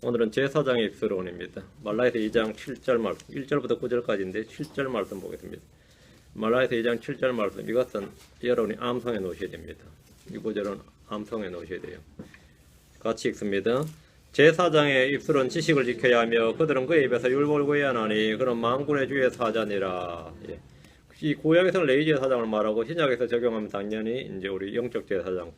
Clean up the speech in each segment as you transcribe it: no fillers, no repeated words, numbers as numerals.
오늘은 제사장의 입술론입니다. 말라에서 2장 7절 말씀, 1절부터 9절까지인데 7절 말씀 보겠습니다. 말라에서 2장 7절 말씀, 이것은 여러분이 암송해 놓으셔야 됩니다. 이 구절은 암송해 놓으셔야 돼요. 같이 읽습니다. 제사장의 입술은 지식을 지켜야 하며 그들은 그의 입에서 율법을 구해야 하나니 그는 만군의 주의 사자니라. 예. 이 구약에서는 레위 제사장을 말하고 신약에서 적용하면 당연히 이제 우리 영적 제사장,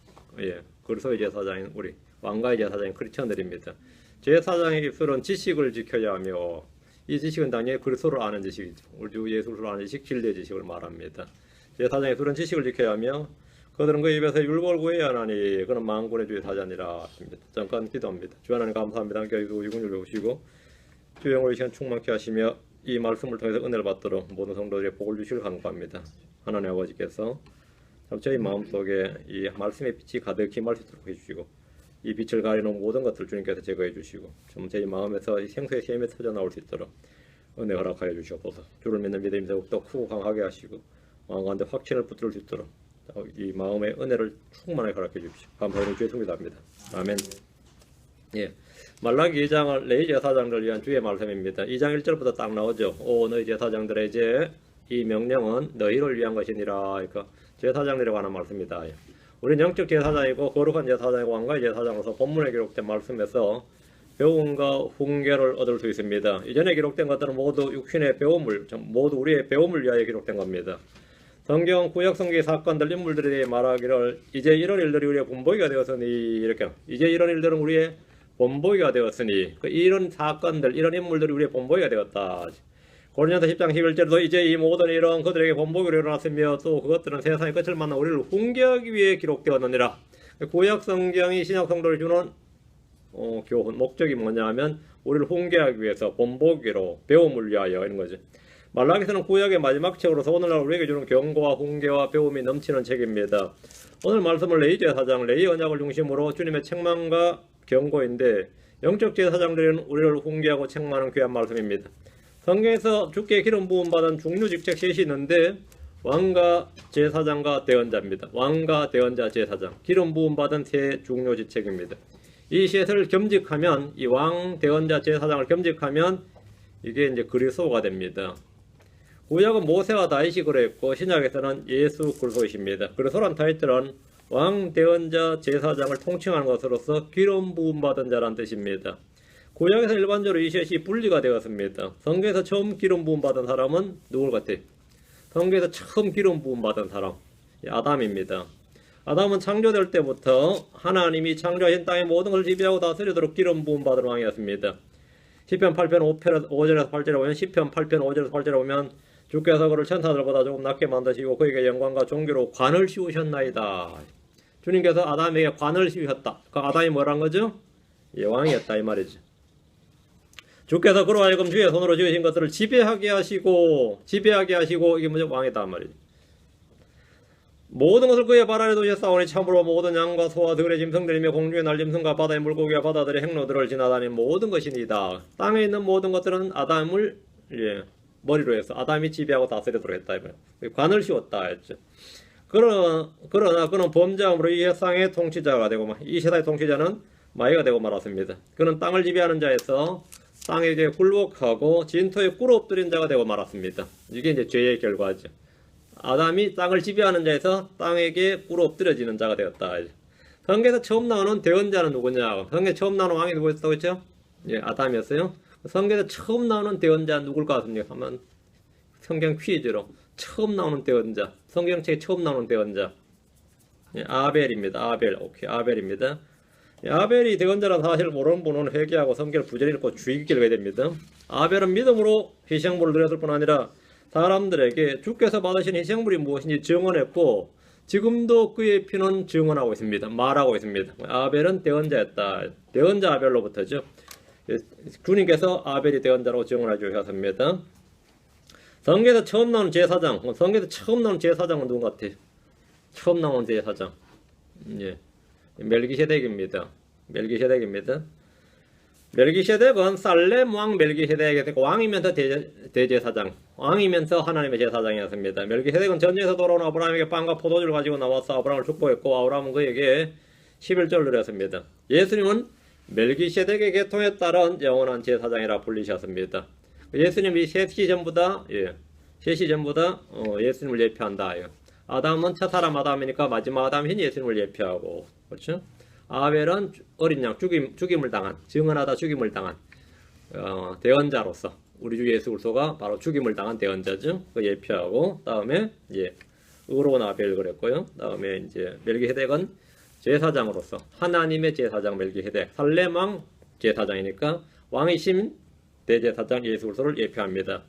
그리스도의 제사장인 우리 왕가의 제사장인 크리스천들입니다. 제사장의 입술은 지식을 지켜야 하며 이 지식은 당연히 그리스도를 아는 지식이죠. 우리 주 예수를 아는 지식, 진리의 지식을 말합니다. 제사장의 입술은 지식을 지켜야 하며 그들은 그 입에서 율법을 구해야 하나니 그는 만군의 주의 사자니라. 잠깐 기도합니다. 주 하나님 감사합니다. 교회도 이군을 배우시고 주 영으로 이 시간 충만케 하시며 이 말씀을 통해서 은혜를 받도록 모든 성도들의 복을 주시길 간구합니다. 하나님 아버지께서 저희 마음속에 이 말씀의 빛이 가득히 말수 있도록 해주시고 이 빛을 가리는 모든 것을 주님께서 제거해 주시고 좀 저희 마음에서 이 생수의 샘이 터져 나올 수 있도록 은혜 허락하여 주시옵소서. 주를 믿는 믿음이 더욱더 크고 강하게 하시고 마음가운데 확신을 붙들 수 있도록 이 마음의 은혜를 충만하게 허락해 주십시오. 감사하는 주의 성기도합니다. 아멘. 예, 말라기 2장은 레위 제사장들을 위한 주의 말씀입니다. 2장 1절부터 딱 나오죠. 오 너희 제사장들의 이제 이 명령은 너희를 위한 것이니라. 그러니까 제사장들에 관한 말씀입니다. 우리는 영적 제사장이고 거룩한 제사장이고 왕가의 제사장으로서 본문에 기록된 말씀에서 배움과 훈계를 얻을 수 있습니다. 이전에 기록된 것들은 모두 육신의 배움을, 모두 우리의 배움을 위하여 기록된 겁니다. 성경 구약 성경의 사건들 인물들에 대해 말하기를 이제 이런 일들이 우리의 본보기가 되었으니 이렇게 이제 이런 일들은 우리의 본보기가 되었으니 이런 사건들 이런 인물들이 우리의 본보기가 되었다. 고린도서 10장 11절도 이제 이 모든 일은 그들에게 본보기로 일어났으며 또 그것들은 세상의 끝을 만나 우리를 훈계하기 위해 기록되었느니라. 구약 성경이 신약 성도를 주는 교훈 목적이 뭐냐 하면 우리를 훈계하기 위해서 본보기로 배움을 위하여 이런 거죠. 말라기서는 구약의 마지막 책으로서 오늘날 우리에게 주는 경고와 훈계와 배움이 넘치는 책입니다. 오늘 말씀은 레위 제사장, 레위 언약을 중심으로 주님의 책망과 경고인데 영적 제사장들은 우리를 훈계하고 책망하는 귀한 말씀입니다. 성경에서 주께 기름 부음 받은 중류 직책 셋이 있는데 왕과 제사장과 대언자입니다. 왕과 대언자 제사장, 기름 부음 받은 세 중요 직책입니다. 이 셋을 겸직하면 이 왕, 대언자, 제사장을 겸직하면 이게 이제 그리스도가 됩니다. 구약은 모세와 다윗이 그랬고 신약에서는 예수 그리스도이십니다. 그리스도란 타이틀은 왕, 대언자, 제사장을 통칭하는 것으로서 기름 부음 받은 자란 뜻입니다. 구약에서 일반적으로 이 셋이 분리가 되었습니다. 성경에서 처음 기름 부음 받은 사람은 누굴 같아요? 성경에서 처음 기름 부음 받은 사람 아담입니다. 아담은 창조될 때부터 하나님이 창조하신 땅의 모든 것을 지배하고 다스리도록 기름 부음 받은 왕이었습니다. 시편 8편 5절에서 8절에 보면 시편 8편 5절에서 8절에 보면 주께서 그를 천사들보다 조금 낮게 만드시고 그에게 영광과 존귀로 관을 씌우셨나이다. 주님께서 아담에게 관을 씌우셨다. 그 아담이 뭐란 거죠? 왕이었다 이 말이죠. 주께서 그로 하여금 주의 손으로 지으신 것들을 지배하게 하시고 이게 뭐죠? 왕이다 말이죠. 모든 것을 그의 발 아래 두셨사오니 참으로 모든 양과 소와 들의 짐승들이며 공중의 날짐승과 바다의 물고기와 바다들의 행로들을 지나다니는 모든 것이니이다. 땅에 있는 모든 것들은 아담을 머리로 해서 아담이 지배하고 다스리도록 했다. 관을 씌웠다 했죠. 그러나 그는 범죄함으로 이 세상의 통치자가 되고 이 세상의 통치자는 마귀가 되고 말았습니다. 그는 땅을 지배하는 자에서 땅에게 굴복하고 진토에 꿇어 엎드린 자가 되고 말았습니다. 이게 이제 죄의 결과죠. 아담이 땅을 지배하는 자에서 땅에게 꿇어 엎드려지는 자가 되었다. 성경에서 처음 나오는 대언자는 누구냐? 성경에 처음 나오는 왕이 누구였다고 했죠? 아담이었어요. 성경에서 처음 나오는 대언자 누굴 것 같습니까? 하면 성경 퀴즈로 처음 나오는 대언자, 성경책에 처음 나오는 대언자 아벨입니다. 아벨입니다. 아벨이 대언자라는 사실을 모르는 분은 회개하고 성경을 부지런히 읽고 주의 깊게 읽어야 됩니다. 아벨은 믿음으로 희생물을 드렸을 뿐 아니라 사람들에게 주께서 받으신 희생물이 무엇인지 증언했고 지금도 그의 피는 증언하고 있습니다. 말하고 있습니다. 아벨은 대언자였다. 대언자 아벨로부터죠. 주님께서 아벨이 대언자라고 증언해 주셨습니다. 성경에서 처음 나오는 제사장, 제사장은 누구 같아요? 처음 나오는 제사장, 멜기세덱입니다. 멜기세덱은 살렘 왕 멜기세덱이 왕이면서 대제사장, 왕이면서 하나님의 제사장이었습니다. 멜기세덱은 전쟁에서 돌아온 아브라함에게 빵과 포도주를 가지고 나와서 아브라함을 축복했고 아브라함은 그에게 11절을 드렸습니다. 예수님은 멜기세덱의 계통에 따른 영원한 제사장이라 불리셨습니다. 예수님이 셋이 전부 다 예수님을 예표한다. 아담은 첫사람 아담이니까 마지막 아담인 예수님을 예표하고, 그렇죠? 아벨은 어린 양 죽임을 당한, 증언하다 죽임을 당한 대언자로서 우리 주 예수 그리스도가 바로 죽임을 당한 대언자죠. 그 예표하고, 다음에 의로운 아벨 그랬고요. 다음에 이제 멜기세덱은 제사장으로서 하나님의 제사장 멜기세덱, 살렘 왕 제사장이니까 왕이신 대제사장 예수 그리스도를 예표합니다.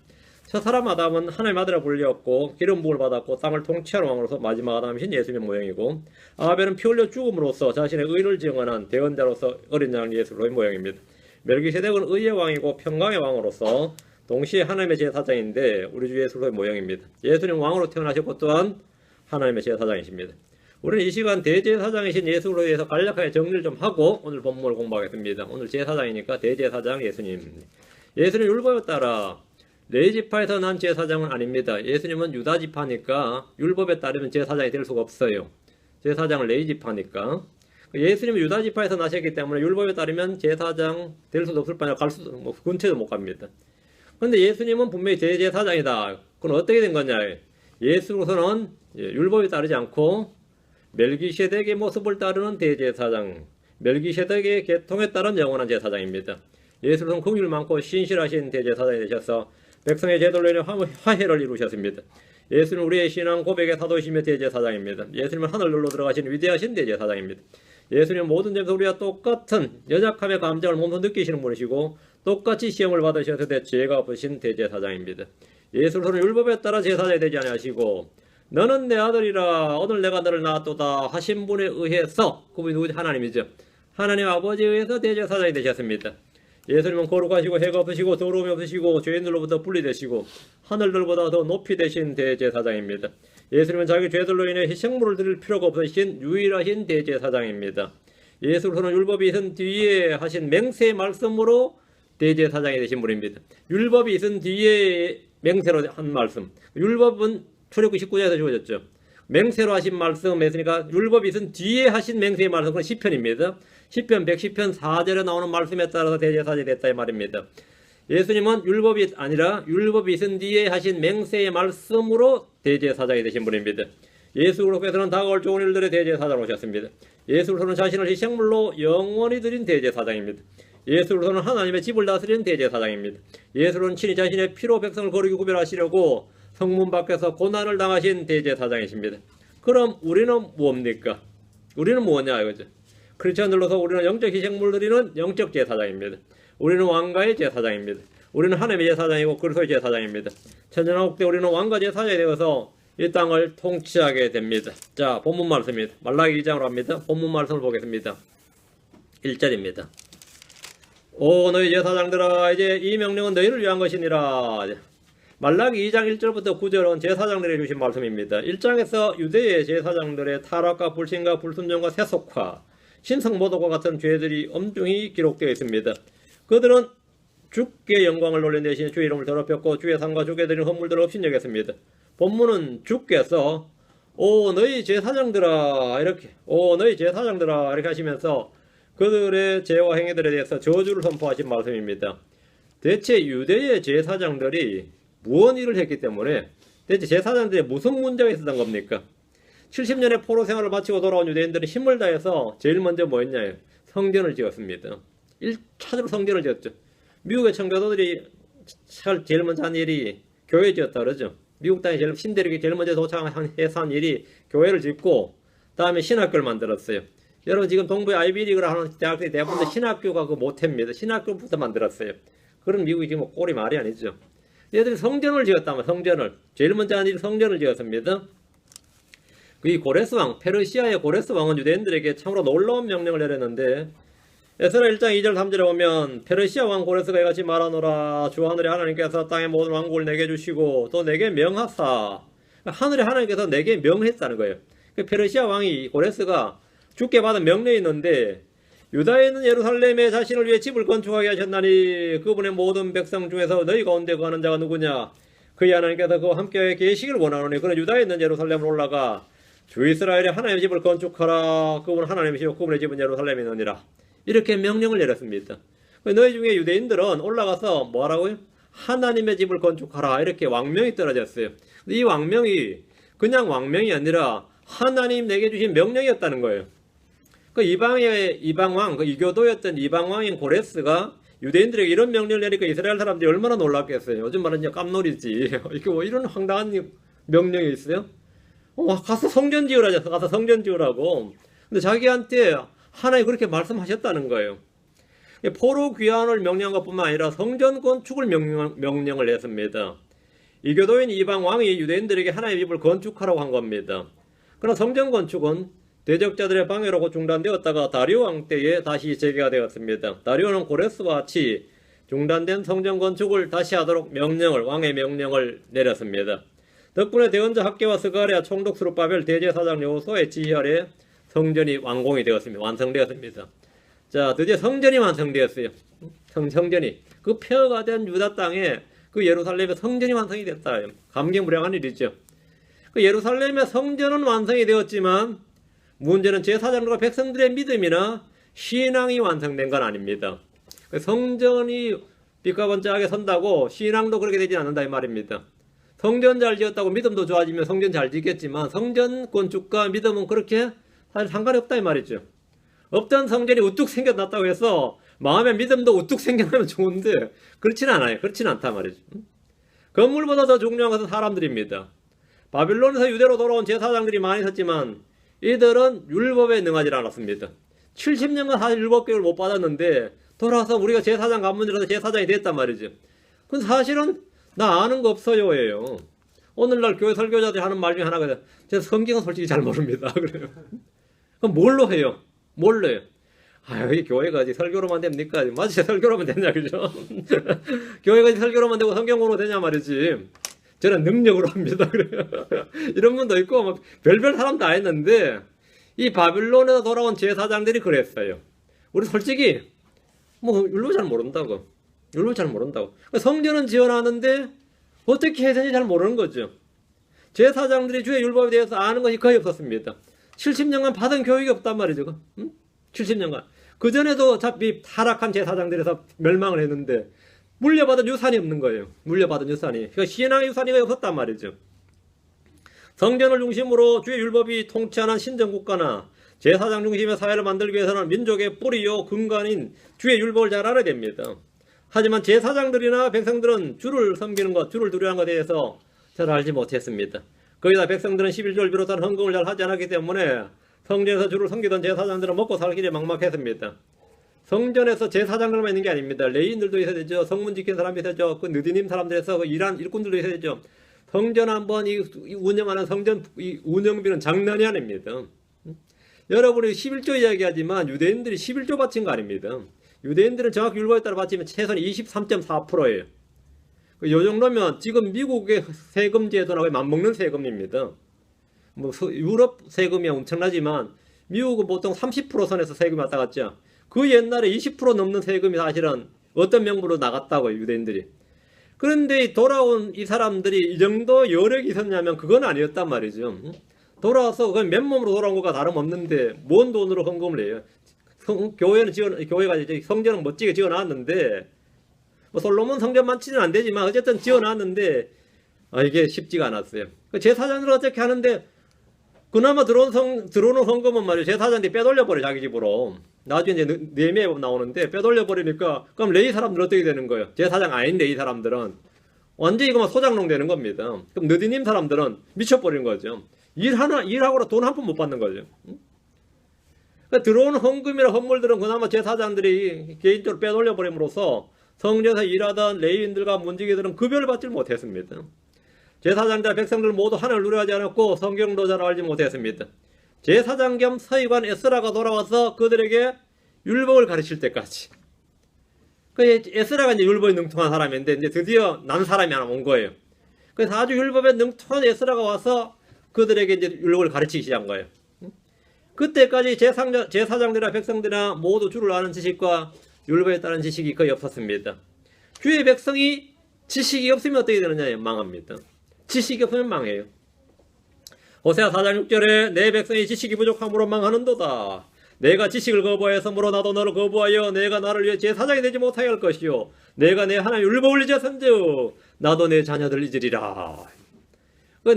첫사람 아담은 하나님 아들이라 불렸고 기름 부음을 받았고 땅을 통치하는 왕으로서 마지막 아담이신 예수님의 모형이고, 아벨은 피 흘려 죽음으로써 자신의 의를 증언한 대언자로서 어린 양 예수의 모형입니다. 멜기세덱은 의의 왕이고 평강의 왕으로서 동시에 하나님의 제사장인데 우리 주 예수의 모형입니다. 예수님 왕으로 태어나셨고 또한 하나님의 제사장이십니다. 우리는 이 시간 대제사장이신 예수로 대해서 간략하게 정리를 좀 하고 오늘 본문을 공부하겠습니다. 오늘 제사장이니까 대제사장 예수님. 예수님 율법에 따라 레위지파에서 난 제사장은 아닙니다. 예수님은 유다지파니까 율법에 따르면 제사장이 될 수가 없어요. 제사장은 레위지파니까. 예수님은 유다지파에서 나셨기 때문에 율법에 따르면 제사장 될 수도 없을 뿐 아니라 근처도 못 갑니다. 그런데 예수님은 분명히 대제사장이다. 그건 어떻게 된 거냐? 예수로서는 율법에 따르지 않고 멜기세덱의 모습을 따르는 대제사장, 멜기세덱의 계통에 따른 영원한 제사장입니다. 예수는 긍휼 많고 신실하신 대제사장이 되셔서 백성의 제도로 인해 화해를 이루셨습니다. 예수는 우리의 신앙 고백의 사도이시며 대제사장입니다. 예수님은 하늘로 들어가신 위대하신 대제사장입니다. 예수님은 모든 점에서 우리와 똑같은 연약함의 감정을 몸소 느끼시는 분이시고 똑같이 시험을 받으셔서 죄가 없으신 대제사장입니다. 예수는 율법에 따라 제사장이 되지 아니하시고 너는 내 아들이라 오늘 내가 너를 낳았도다 하신 분에 의해서, 그분이 누구지? 하나님이죠. 하나님 아버지에 의해서 대제사장이 되셨습니다. 예수님은 거룩하시고 해가 없으시고 더러움이 없으시고 죄인들로부터 분리되시고 하늘들보다 더 높이 되신 대제사장입니다. 예수님은 자기 죄들로 인해 희생물을 드릴 필요가 없으신 유일하신 대제사장입니다. 예수로서는 율법이 있은 뒤에 하신 맹세의 말씀으로 대제사장이 되신 분입니다. 율법이 있은 뒤에 맹세로 한 말씀. 율법은 출애굽기 19장에서 주어졌죠. 맹세로 하신 말씀 했으니까 율법이 있은 뒤에 하신 맹세의 말씀은 시편입니다. 시편 110편 4절에 나오는 말씀에 따라서 대제사장이 됐다 이 말입니다. 예수님은 율법이 아니라 율법이 있은 뒤에 하신 맹세의 말씀으로 대제사장이 되신 분입니다. 예수 그리스도께서는 다가올 좋은 일들의 대제사장으로 오셨습니다. 예수 그리스도는 자신을 희생물로 영원히 드린 대제사장입니다. 예수 그리스도는 하나님의 집을 다스리는 대제사장입니다. 예수는 친히 자신의 피로 백성을 거룩히 구별하시려고 성문 밖에서 고난을 당하신 대제사장이십니다. 그럼 우리는 뭡니까? 우리는 뭐냐 이거죠. 크리스천들로서 우리는 영적 희생물 드리는 영적 제사장입니다. 우리는 왕가의 제사장입니다. 우리는 하나님의 제사장이고 그리스도의 제사장입니다. 천년왕국 때 우리는 왕가 제사장이 되어서 이 땅을 통치하게 됩니다. 자, 본문 말씀입니다. 말라기 2장으로 합니다. 본문 말씀을 보겠습니다. 1절입니다. 오 너희 제사장들아 이제 이 명령은 너희를 위한 것이니라. 말라기 2장 1절부터 9절은 제사장들에게 주신 말씀입니다. 1장에서 유대의 제사장들의 타락과 불신과 불순종과 세속화, 신성모독과 같은 죄들이 엄중히 기록되어 있습니다. 그들은 주께 영광을 돌린 대신 주의 이름을 더럽혔고 주의 상과 주께 드린 헌물들을 업신여겼습니다. 본문은 주께서 오 너희 제사장들아 이렇게 하시면서 그들의 죄와 행위들에 대해서 저주를 선포하신 말씀입니다. 대체 유대의 제사장들이 무언 일을 했기 때문에 대체 제사장들이 무슨 문제가 있었던 겁니까? 70년의 포로 생활을 마치고 돌아온 유대인들은 힘을 다해서 제일 먼저 뭐 했냐? 성전을 지었습니다. 1차적으로 성전을 지었죠. 미국의 청교도들이 제일 먼저 한 일이 교회 지었다 그러죠. 미국 땅에 신대륙이 제일 먼저 도착해서 한 일이 교회를 짓고 다음에 신학교를 만들었어요. 여러분 지금 동부의 아이비리그라 하는 대학들이 대부분 신학교가 그 모태입니다. 신학교부터 만들었어요. 그런 미국이 지금 꼴이 말이 아니죠. 얘들이 성전을 지었다면 성전을 제일 먼저 한 일이 성전을 지었습니다. 이 고레스 왕, 페르시아의 고레스 왕은 유대인들에게 참으로 놀라운 명령을 내렸는데 에스라 1장 2절 3절에 보면 페르시아 왕 고레스가 이같이 말하노라 주 하늘의 하나님께서 땅의 모든 왕국을 내게 주시고 또 내게 명하사 하늘의 하나님께서 내게 명했다는 거예요. 페르시아 왕이 고레스가 주께 받은 명령이 있는데 유다에 있는 예루살렘에 자신을 위해 집을 건축하게 하셨나니 그분의 모든 백성 중에서 너희 가운데 거하는 자가 누구냐? 그의 하나님께서 그와 함께 계시기를 원하노니 그는 유다에 있는 예루살렘으로 올라가 주 이스라엘의 하나님의 집을 건축하라. 그분 하나님이시고 그분의 집은 예루살렘에 있느니라. 이렇게 명령을 내렸습니다. 너희 중에 유대인들은 올라가서 뭐라고요? 하나님의 집을 건축하라. 이렇게 왕명이 떨어졌어요. 이 왕명이 그냥 왕명이 아니라 하나님 내게 주신 명령이었다는 거예요. 그 이방왕, 그 이교도였던 이방왕인 고레스가 유대인들에게 이런 명령을 내리니까 이스라엘 사람들이 얼마나 놀랐겠어요. 요즘 말은 이제 깜놀이지. 이게 뭐 이런 황당한 명령이 있어요? 가서 성전 지으라죠. 가서 성전 지으라고. 근데 자기한테 하나님 그렇게 말씀하셨다는 거예요. 포로 귀환을 명령한 것뿐만 아니라 성전 건축을 명령을 했습니다. 이교도인 이방 왕이 유대인들에게 하나님의 집을 건축하라고 한 겁니다. 그러나 성전 건축은 대적자들의 방해로 중단되었다가 다리오 왕 때에 다시 재개가 되었습니다. 다리오는 고레스와 같이 중단된 성전 건축을 다시 하도록 왕의 명령을 내렸습니다. 덕분에 대언자 학개와 스가랴 총독 스룹바벨 대제사장 여호수아의 지휘 아래 성전이 완성되었습니다. 자, 드디어 성전이 완성되었어요. 성전이 그 폐허가 된 유다 땅에 그 예루살렘의 성전이 완성이 됐다. 감개무량한 일이죠. 그 예루살렘의 성전은 완성이 되었지만 문제는 제사장들과 백성들의 믿음이나 신앙이 완성된 건 아닙니다. 그 성전이 빛과 번쩍하게 선다고 신앙도 그렇게 되지 않는다 이 말입니다. 성전 잘 지었다고 믿음도 좋아지면 성전 잘 짓겠지만 성전 건축과 믿음은 그렇게 사실 상관이 없다 이 말이죠. 없던 성전이 우뚝 생겨났다고 해서 마음의 믿음도 우뚝 생겨나면 좋은데 그렇지는 않아요. 그렇지는 않단 말이죠. 건물보다 더 중요한 것은 사람들입니다. 바빌론에서 유대로 돌아온 제사장들이 많이 있었지만 이들은 율법에 능하지 않았습니다. 70년간 사실 율법교육을 못 받았는데 돌아와서 우리가 제사장 간문이라서 제사장이 됐단 말이죠. 근데 사실은 나 아는 거 없어요 예요. 오늘날 교회 설교자들이 하는 말 중에 하나가 제가 성경은 솔직히 잘 모릅니다. 그래요. 그럼 뭘로 해요? 뭘로 해요? 이 교회가 설교로만 됩니까? 맞지? 설교로만 되냐, 그죠? 교회가 설교로만 되고 성경 공부 되냐 말이지. 저는 능력으로 합니다. 그래요. 이런 분도 있고, 뭐 별별 사람 다 했는데, 이 바빌론에서 돌아온 제사장들이 그랬어요. 우리 솔직히, 율법 잘 모른다고. 율법 잘 모른다고. 성전은 지어놨는데, 어떻게 해야 되는지 잘 모르는 거죠. 제사장들이 주의 율법에 대해서 아는 것이 거의 없었습니다. 70년간 받은 교육이 없단 말이죠. 70년간. 그전에도 어차피 타락한 제사장들에서 멸망을 했는데 물려받은 유산이 없는 거예요. 물려받은 유산이. 그러니까 신앙의 유산이 없었단 말이죠. 성전을 중심으로 주의 율법이 통치하는 신정국가나 제사장 중심의 사회를 만들기 위해서는 민족의 뿌리요 근간인 주의 율법을 잘 알아야 됩니다. 하지만 제사장들이나 백성들은 주를 섬기는 것, 주를 두려워하는 것에 대해서 잘 알지 못했습니다. 거기다 백성들은 11조를 비롯한 헌금을 잘 하지 않았기 때문에 성전에서 주를 섬기던 제사장들은 먹고 살 길이 막막했습니다. 성전에서 제사장들만 있는 게 아닙니다. 레위인들도 있어야 되죠. 성문 지키는 사람이 있어야 되죠. 그 느디님 사람들에서 일한 일꾼들도 있어야 되죠. 성전 한번 운영하는 성전 운영비는 장난이 아닙니다. 여러분이 11조 이야기하지만 유대인들이 11조 바친 거 아닙니다. 유대인들은 정확히 율법에 따라 바치면 최소한 23.4%예요. 요 정도면 지금 미국의 세금 제도나 맞먹는 세금입니다. 유럽 세금이 엄청나지만 미국은 보통 30% 선에서 세금이 왔다 갔죠. 그 옛날에 20% 넘는 세금이 사실은 어떤 명부로 나갔다고요, 유대인들이. 그런데 돌아온 이 사람들이 이 정도 여력이 있었냐면 그건 아니었단 말이죠. 돌아와서 그냥 맨몸으로 돌아온 것과 다름없는데 뭔 돈으로 헌금을 해요. 교회가 이제 성전은 멋지게 지어놨는데 솔로몬 성전만 치는 안 되지만 어쨌든 지어놨는데 이게 쉽지가 않았어요. 제사장들은 어떻게 하는데 그나마 들어오는 헌금은 말이에요. 제사장들이 빼돌려버려 자기 집으로. 나중에 이제 네미에 나오는데 빼돌려버리니까 그럼 레위 사람들은 어떻게 되는 거예요? 제사장 아닌 레위 사람들은 완전히 이거만 소장농 되는 겁니다. 그럼 느디님 사람들은 미쳐버리는 거죠. 일하고 돈 한 푼 못 받는 거죠. 그러니까 들어오는 헌금이나 헌물들은 그나마 제사장들이 개인적으로 빼돌려버림으로써 성전에서 일하던 레위인들과 문지기들은 급여를 받지 못했습니다. 제사장자 백성들 모두 하늘을 누려하지 않았고 성경도 잘 알지 못했습니다. 제사장 겸 서기관 에스라가 돌아와서 그들에게 율법을 가르칠 때까지. 에스라가 이제 율법에 능통한 사람인데 이제 드디어 난 사람이 하나 온 거예요. 그래서 아주 율법에 능통한 에스라가 와서 그들에게 이제 율법을 가르치기 시작한 거예요. 그때까지 제사장들이나 백성들이나 모두 주를 아는 지식과 율법에 따른 지식이 거의 없었습니다. 주의 백성이 지식이 없으면 어떻게 되느냐? 망합니다. 지식이 없으면 망해요. 호세아 4장 6절에 내 백성이 지식이 부족함으로 망하는도다. 내가 지식을 거부하였으므로 나도 너를 거부하여 내가 나를 위해 제사장이 되지 못하게 할 것이요 내가 내 하나님 율법을 잊었은즉 나도 내 자녀들을 잊으리라.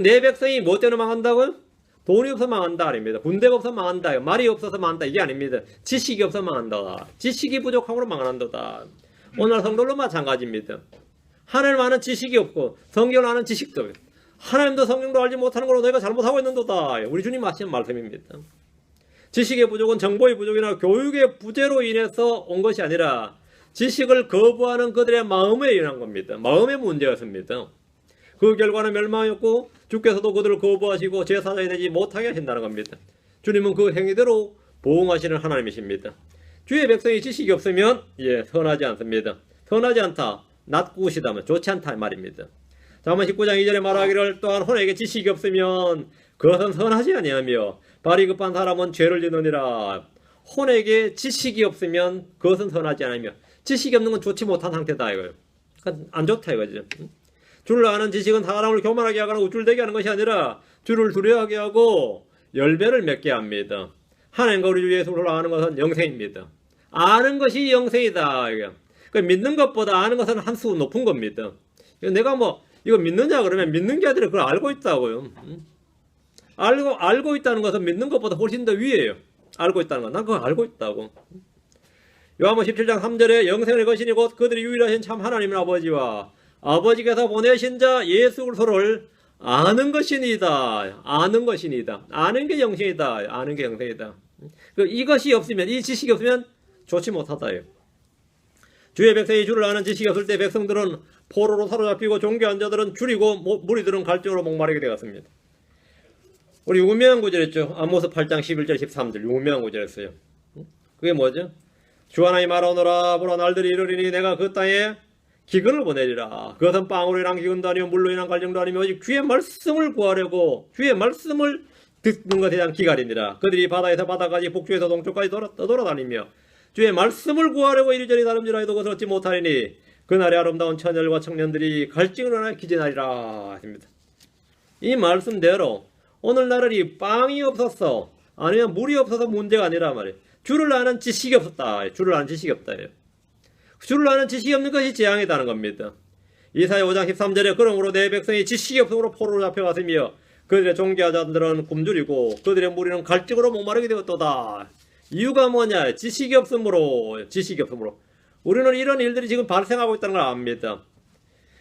내 백성이 뭐 때문에 망한다고요? 돈이 없어서 망한다 아닙니다. 군대가 없어서 망한다. 말이 없어서 망한다. 이게 아닙니다. 지식이 없어서 망한다. 지식이 부족함으로 망한다. 오늘 성도도 마찬가지입니다. 하나님 아는 지식이 없고 성경을 아는 지식도 없고 하나님도 성경도 알지 못하는 걸로 내가 잘못하고 있는도다. 우리 주님 하시는 말씀입니다. 지식의 부족은 정보의 부족이나 교육의 부재로 인해서 온 것이 아니라 지식을 거부하는 그들의 마음에 일어난 겁니다. 마음의 문제였습니다. 그 결과는 멸망이었고 주께서도 그들을 거부하시고 제사장이 되지 못하게 하신다는 겁니다. 주님은 그 행위대로 보응하시는 하나님이십니다. 주의 백성이 지식이 없으면 선하지 않습니다. 선하지 않다, 낮구시다면 좋지 않다 말입니다. 잠언 19장 2절에 말하기를 또한 혼에게 지식이 없으면 그것은 선하지 아니하며 발이 급한 사람은 죄를 짓느니라. 혼에게 지식이 없으면 그것은 선하지 않으며 지식이 없는 건 좋지 못한 상태다 이거예요. 그러니까 안 좋다 이거죠. 주를 아는 지식은 사람을 교만하게 하거나 우쭐대게 하는 것이 아니라 주를 두려워하게 하고 열배를 맺게 합니다. 하나님과 우리 주 예수를 아는 것은 영생입니다. 아는 것이 영생이다. 그러니까 믿는 것보다 아는 것은 한 수 높은 겁니다. 내가 이거 믿느냐 그러면 믿는 게 아니라 그걸 알고 있다고요. 알고 있다는 것은 믿는 것보다 훨씬 더 위에요. 알고 있다는 건. 난 그거 알고 있다고. 요한복음 17장 3절에 영생의 거신이 곧 그들이 유일하신 참 하나님 아버지와 아버지께서 보내신 자 예수 그리스도를 아는 것이니다. 아는 것이니다. 아는 게 영생이다. 아는 게 영생이다. 이것이 없으면, 이 지식이 없으면 좋지 못하다요. 주의 백성이 주를 아는 지식이 없을 때 백성들은 포로로 사로잡히고 종교한 자들은 줄이고 무리들은 갈증으로 목마르게 되었습니다. 우리 유명한 구절이었죠. 아모스 8장 11절 13절 유명한 구절이었어요. 그게 뭐죠? 주 하나님 말하노라 보라 날들이 이르리니 내가 그 땅에 기근을 보내리라. 그것은 빵으로 인한 기근도 아니요 물로 인한 갈증도 아니며 오직 주의 말씀을 구하려고 주의 말씀을 듣는 것에 대한 기갈이니라. 그들이 바다에서 바다까지 북쪽에서 동쪽까지 떠돌아다니며 주의 말씀을 구하려고 이리저리 다름질하여도 그것을 얻지 못하리니 그날의 아름다운 처녀들과 청년들이 갈증으로 인하여 기진하리라 하십니다. 이 말씀대로 오늘날은 이 빵이 없어서 아니면 물이 없어서 문제가 아니라 말이에요. 주를 아는 지식이 없었다. 주를 아는 지식이 없다. 주를 아는 지식이 없는 것이 재앙이다는 겁니다. 이사야 5장 13절에 그러므로 내 백성이 지식이 없음으로 포로로 잡혀갔으며 그들의 종교자들은 굶주리고 그들의 무리는 갈증으로 목마르게 되었도다. 이유가 뭐냐? 지식이 없으므로. 우리는 이런 일들이 지금 발생하고 있다는 걸 압니다.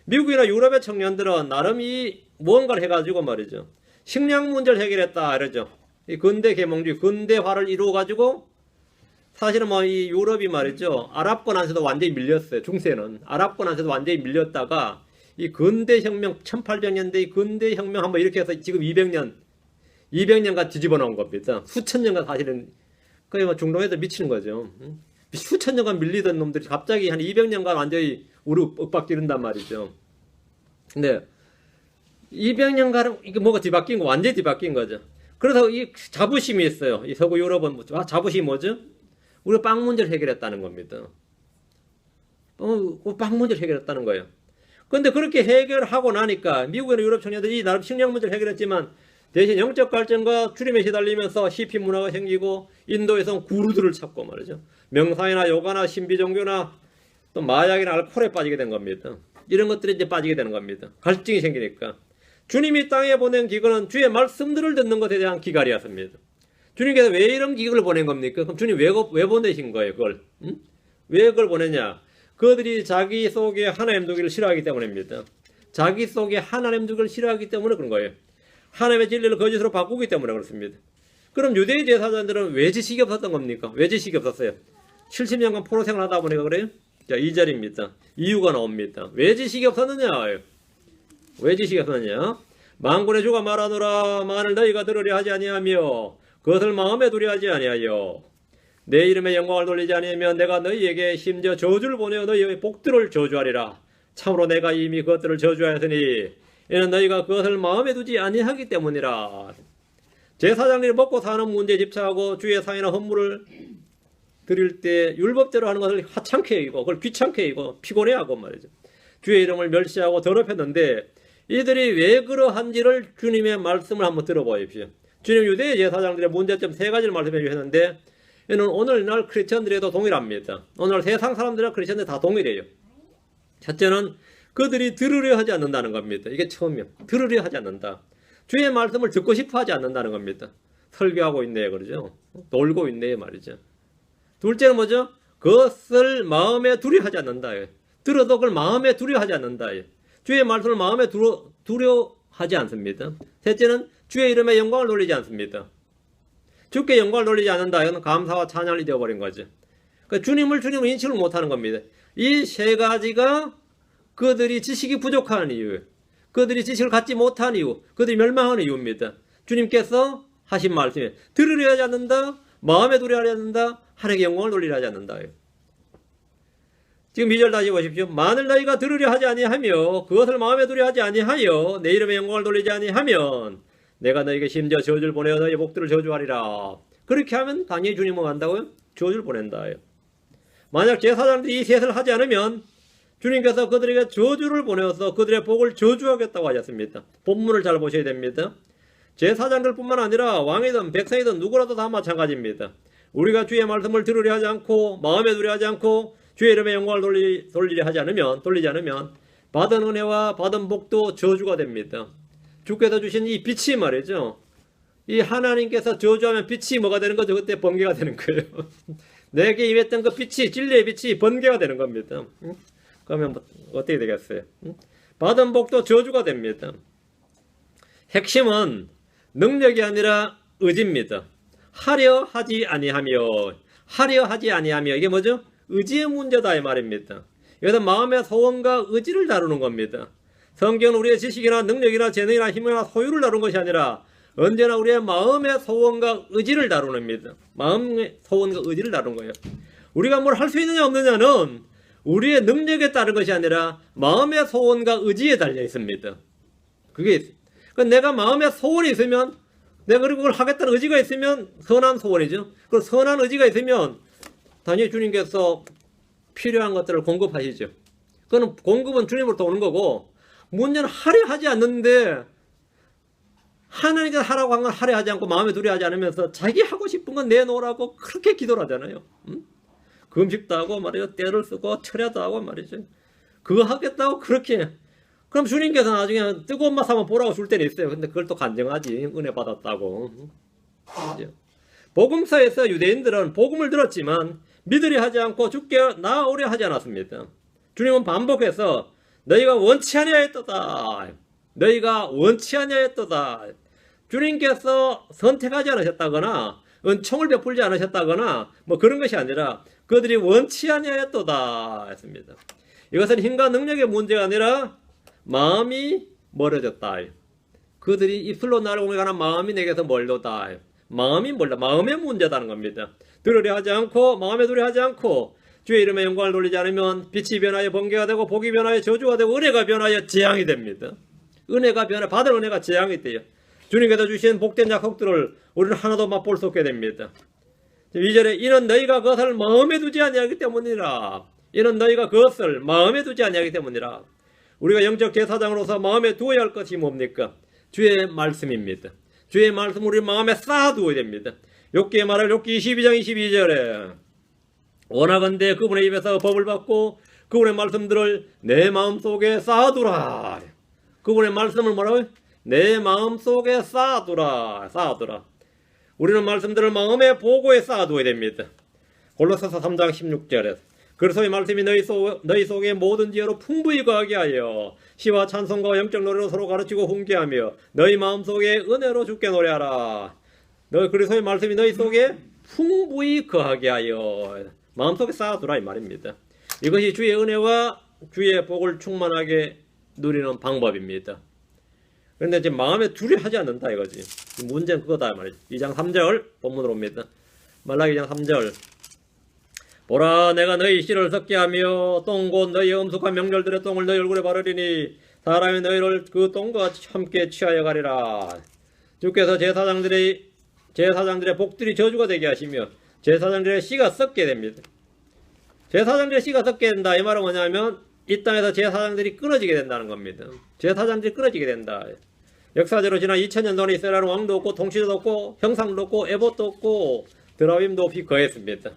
미국이나 유럽의 청년들은 나름 이 무언가를 해가지고 말이죠. 식량 문제를 해결했다 이러죠. 이 근대 계몽주의, 근대화를 이루어가지고 사실은 이 유럽이 말이죠. 아랍권한테도 완전히 밀렸어요. 중세는. 아랍권한테도 완전히 밀렸다가 이 근대혁명, 1800년대 근대혁명 한번 이렇게 해서 지금 200년간 뒤집어 놓은 겁니다. 수천 년간 사실은 거의 중동에서 미치는 거죠. 수천 년간 밀리던 놈들이 갑자기 한 200년간 완전히 우리 윽박지른단 말이죠. 근데 200년간 이게 뭐가 뒤바뀐 거, 완전히 뒤바뀐 거죠. 그래서 이 자부심이 있어요. 이 서구 유럽은 자부심이 뭐죠? 우리가 빵 문제를 해결했다는 겁니다. 빵 문제를 해결했다는 거예요. 그런데 그렇게 해결하고 나니까 미국이나 유럽 청년들이 나름 식량 문제를 해결했지만 대신 영적 갈증과 주림에 시달리면서 히피 문화가 생기고 인도에서는 구루들을 찾고 말이죠. 명상이나 요가나 신비 종교나 또 마약이나 알코올에 빠지게 된 겁니다. 이런 것들이 이제 빠지게 되는 겁니다. 갈증이 생기니까. 주님이 땅에 보낸 기근은 주의 말씀들을 듣는 것에 대한 기갈이었습니다. 주님께서 왜 이런 기근을 보낸 겁니까? 그럼 주님 왜 보내신 거예요, 그걸? 응? 왜 그걸 보냈냐? 그들이 자기 속에 하나님 두기를 싫어하기 때문입니다. 자기 속에 하나님 두기를 싫어하기 때문에 그런 거예요. 하나님의 진리를 거짓으로 바꾸기 때문에 그렇습니다. 그럼 유대인 제사장들은 왜 지식이 없었던 겁니까? 왜 지식이 없었어요? 70년간 포로 생활하다 보니까 그래요? 자, 2절입니다. 이유가 나옵니다. 왜 지식이 없었느냐? 왜 지식이 없었느냐? 만군의 주가 말하노라 만을 너희가 들으려 하지 아니하며 그것을 마음에 두려 하지 아니하여 내 이름의 영광을 돌리지 아니하면 내가 너희에게 심지어 저주를 보내어 너희의 복들을 저주하리라. 참으로 내가 이미 그것들을 저주하였으니 이는 너희가 그것을 마음에 두지 아니하기 때문이라. 제사장들이 먹고 사는 문제에 집착하고 주의 상이나 헌물을 드릴 때 율법대로 하는 것을 하찮게 여기고 그걸 귀찮게 여기고 피곤해하고 말이죠. 주의 이름을 멸시하고 더럽혔는데 이들이 왜 그러한지를 주님의 말씀을 한번 들어보십시오. 주님 유대 제사장들의 문제점 세 가지를 말씀해 주셨는데 이는 오늘날 크리스천들에도 동일합니다. 오늘 세상 사람들과 크리스천들 다 동일해요. 첫째는 그들이 들으려 하지 않는다는 겁니다. 이게 처음이에요. 들으려 하지 않는다. 주의 말씀을 듣고 싶어 하지 않는다는 겁니다. 설교하고 있네 그러죠. 놀고 있네 말이죠. 둘째는 뭐죠? 그것을 마음에 두려하지 않는다. 들어도 그걸 마음에 두려하지 않는다. 주의 말씀을 마음에 두려하지 않습니다. 셋째는 주의 이름에 영광을 돌리지 않습니다. 주께 영광을 돌리지 않는다. 이건 감사와 찬양을 잊어버린 거죠. 그러니까 주님을 인식을 못하는 겁니다. 이 세 가지가 그들이 지식이 부족한 이유, 그들이 지식을 갖지 못한 이유, 그들이 멸망하는 이유입니다. 주님께서 하신 말씀에 들으려 하지 않는다, 마음에 두려 하지 않는다, 하나님께 영광을 돌리려 하지 않는다. 지금 2절 다시 보십시오. 만일 너희가 들으려 하지 아니하며 그것을 마음에 두려 하지 아니하여 내 이름에 영광을 돌리지 아니하면 내가 너희에게 심지어 저주를 보내어 너희의 복들을 저주하리라. 그렇게 하면 당연히 주님은 간다고요? 저주를 보낸다. 만약 제사장들이 이 셋을 하지 않으면 주님께서 그들에게 저주를 보내어서 그들의 복을 저주하겠다고 하셨습니다. 본문을 잘 보셔야 됩니다. 제사장들뿐만 아니라 왕이든 백성이든 누구라도 다 마찬가지입니다. 우리가 주의 말씀을 들으려 하지 않고 마음에 두려 하지 않고 주의 이름에 영광을 돌리지 않으면 받은 은혜와 받은 복도 저주가 됩니다. 주께서 주신 이 빛이 말이죠. 이 하나님께서 저주하면 빛이 뭐가 되는 거죠? 그때 번개가 되는 거예요. 내게 임했던 그 빛이, 진리의 빛이 번개가 되는 겁니다. 그러면 어떻게 되겠어요? 받은 복도 저주가 됩니다. 핵심은 능력이 아니라 의지입니다. 하려 하지 아니하며 이게 뭐죠? 의지의 문제다 이 말입니다. 여기서 마음의 소원과 의지를 다루는 겁니다. 성경은 우리의 지식이나 능력이나 재능이나 힘이나 소유를 다루는 것이 아니라 언제나 우리의 마음의 소원과 의지를 다루는 겁니다. 마음의 소원과 의지를 다루는 거예요. 우리가 뭘 할 수 있느냐 없느냐는 우리의 능력에 따른 것이 아니라 마음의 소원과 의지에 달려 있습니다. 그게 있어요. 그러니까 내가 마음의 소원이 있으면 내가 그리고 그걸 하겠다는 의지가 있으면 선한 소원이죠. 그 선한 의지가 있으면 당연히 주님께서 필요한 것들을 공급하시죠. 그건 공급은 주님으로부터 오는 거고 문제는 하려 하지 않는데 하나님께서 하라고 한 건 하려 하지 않고 마음에 두려워하지 않으면서 자기 하고 싶은 건 내놓으라고 그렇게 기도를 하잖아요. 금식도 하고 말이죠. 때를 쓰고 철야도 하고 말이죠. 그거 하겠다고 그렇게. 그럼 주님께서 나중에 뜨거운 맛 한번 보라고 줄 때는 있어요. 근데 그걸 또 간증하지. 은혜 받았다고. 복음서에서 유대인들은 복음을 들었지만 믿으려 하지 않고 주께 나아오려 하지 않았습니다. 주님은 반복해서 너희가 원치 아니하였도다. 너희가 원치 아니하였도다. 주님께서 선택하지 않으셨다거나 은총을 베풀지 않으셨다거나 뭐 그런 것이 아니라 그들이 원치 아니하였도다 했습니다. 이것은 힘과 능력의 문제가 아니라 마음이 멀어졌다. 그들이 입술로 나를 공격하는 마음이 내게서 멀도다. 마음이 멀다. 마음의 문제다는 겁니다. 들으려 하지 않고 마음에 두려 하지 않고 주의 이름에 영광을 돌리지 않으면 빛이 변하여 번개가 되고 복이 변하여 저주가 되고 은혜가 변하여 재앙이 됩니다. 은혜가 변해 받은 은혜가 재앙이 돼요. 주님께서 주신 복된 약속들을 우리는 하나도 맛볼 수 없게 됩니다. 2절에 이는 너희가 그것을 마음에 두지 아니하기 때문이라. 이는 너희가 그것을 마음에 두지 아니하기 때문이라. 우리가 영적 제사장으로서 마음에 두어야 할 것이 뭡니까? 주의 말씀입니다. 주의 말씀 우리 마음에 쌓아두어야 됩니다. 욥기의 말을 욥기 22장 22절에 원하건대 그분의 입에서 법을 받고 그분의 말씀들을 내 마음속에 쌓아두라. 그분의 말씀을 뭐라고요? 내 마음속에 쌓아두라. 우리는 말씀들을 마음의 보고에 쌓아두어야 됩니다. 골로새서 3장 16절에 그리스도의 말씀이 너희 속에 모든 지혜로 풍부히 거하게 하여 시와 찬송과 영적 노래로 서로 가르치고 훈계하며 너희 마음속에 은혜로 주께 노래하라. 그리스도의 말씀이 너희 속에 풍부히 거하게 하여 마음속에 쌓아두라 이 말입니다. 이것이 주의 은혜와 주의 복을 충만하게 누리는 방법입니다. 그런데 지금 마음에 두려워하지 않는다 이거지. 문제는 그거다 말이지. 2장 3절 본문으로 옵니다. 말라기 2장 3절 보라 내가 너희 씨를 섞게 하며 똥 곧 너희의 엄숙한 명절들의 똥을 너희 얼굴에 바르리니 사람이 너희를 그 똥과 함께 취하여 가리라. 주께서 제사장들의 복들이 저주가 되게 하시며 제사장들의 씨가 썩게 됩니다. 제사장들의 씨가 썩게 된다. 이 말은 뭐냐면 이 땅에서 제사장들이 끊어지게 된다는 겁니다. 제사장들이 끊어지게 된다. 역사적으로 지난 2000년 동안 이스라엘은 왕도 없고 통치자도 없고 형상도 없고 에봇도 없고 드라빔 높이 거했습니다.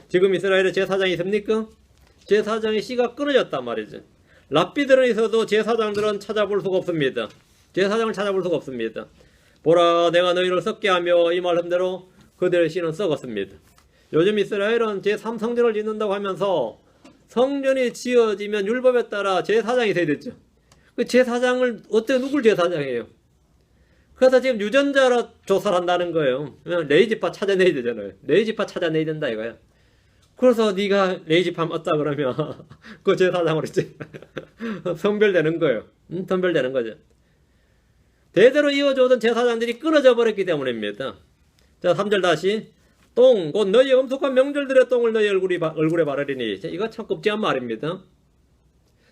지금 이스라엘에 제사장이 있습니까? 제사장의 씨가 끊어졌단 말이죠. 랍비들은 있어도 제사장들은 찾아볼 수가 없습니다. 제사장을 찾아볼 수가 없습니다. 보라, 내가 너희를 썩게 하며 이 말씀대로 그들의 씨는 썩었습니다. 요즘 이스라엘은 제3성전을 짓는다고 하면서 성전이 지어지면 율법에 따라 제사장이 돼야 되죠. 그 제사장을 어떻게 누굴 제사장이에요? 그래서 지금 유전자로 조사를 한다는 거예요. 레이지파 찾아내야 되잖아요. 레이지파 찾아내야 된다 이거야. 그래서 네가 레이지파 맞다 그러면 그 제사장으로 이제 선별되는 거예요. 선별되는 거죠. 대대로 이어져오던 제사장들이 끊어져 버렸기 때문입니다. 자, 3절 다시. 똥, 곧 너희 엄숙한 명절들의 똥을 너희 얼굴에 바르리니. 이거 참 끔찍한 말입니다.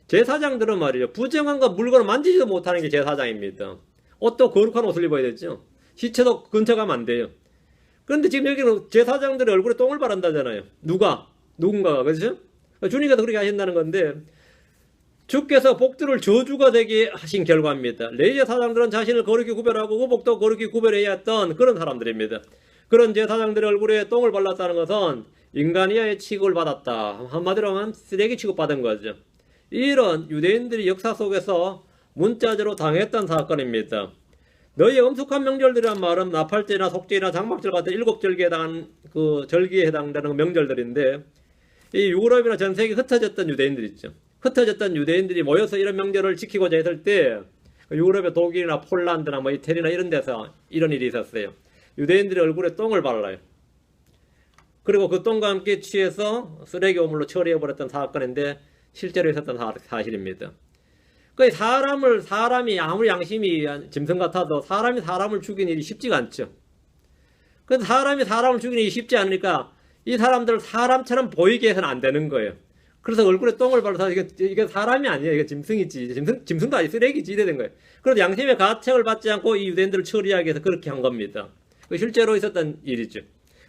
제사장들은 말이죠. 부정한과 물건을 만지지도 못하는 게 제사장입니다. 옷도 거룩한 옷을 입어야 되죠. 시체도 근처 가면 안 돼요. 그런데 지금 여기는 제사장들의 얼굴에 똥을 바른다잖아요. 누군가가, 그렇죠? 주님께서 그렇게 하신다는 건데, 주께서 복들을 저주가 되게 하신 결과입니다. 레위 제사장들은 자신을 거룩히 구별하고 의복도 거룩히 구별해야 했던 그런 사람들입니다. 그런 제사장들의 얼굴에 똥을 발랐다는 것은 인간이야의 취급을 받았다. 한마디로 하면 쓰레기 취급받은 거죠. 이런 유대인들이 역사 속에서 문자적으로 당했던 사건입니다. 너희 엄숙한 명절들이란 말은 나팔절이나 속죄나 장막절 같은 7절기에 해당하는 그 절기에 해당되는 명절들인데, 이 유럽이나 전 세계 흩어졌던 유대인들 있죠. 흩어졌던 유대인들이 모여서 이런 명절을 지키고자 했을 때 유럽의 독일이나 폴란드나 뭐 이태리나 이런 데서 이런 일이 있었어요. 유대인들이 얼굴에 똥을 발라요. 그리고 그 똥과 함께 취해서 쓰레기 오물로 처리해버렸던 사건인데 실제로 있었던 사실입니다. 그 사람이 아무리 양심이 짐승 같아도 사람이 사람을 죽이는 일이 쉽지가 않죠. 그래서 사람이 사람을 죽이는 일이 쉽지 않으니까 이 사람들을 사람처럼 보이게 해서는 안 되는 거예요. 그래서 얼굴에 똥을 발라서 이게 사람이 아니에요. 이게 짐승이지. 짐승도 아니 쓰레기지. 이래 된 거예요. 그래서 양심의 가책을 받지 않고 이 유대인들을 처리하기 위해서 그렇게 한 겁니다. 실제로 있었던 일이죠.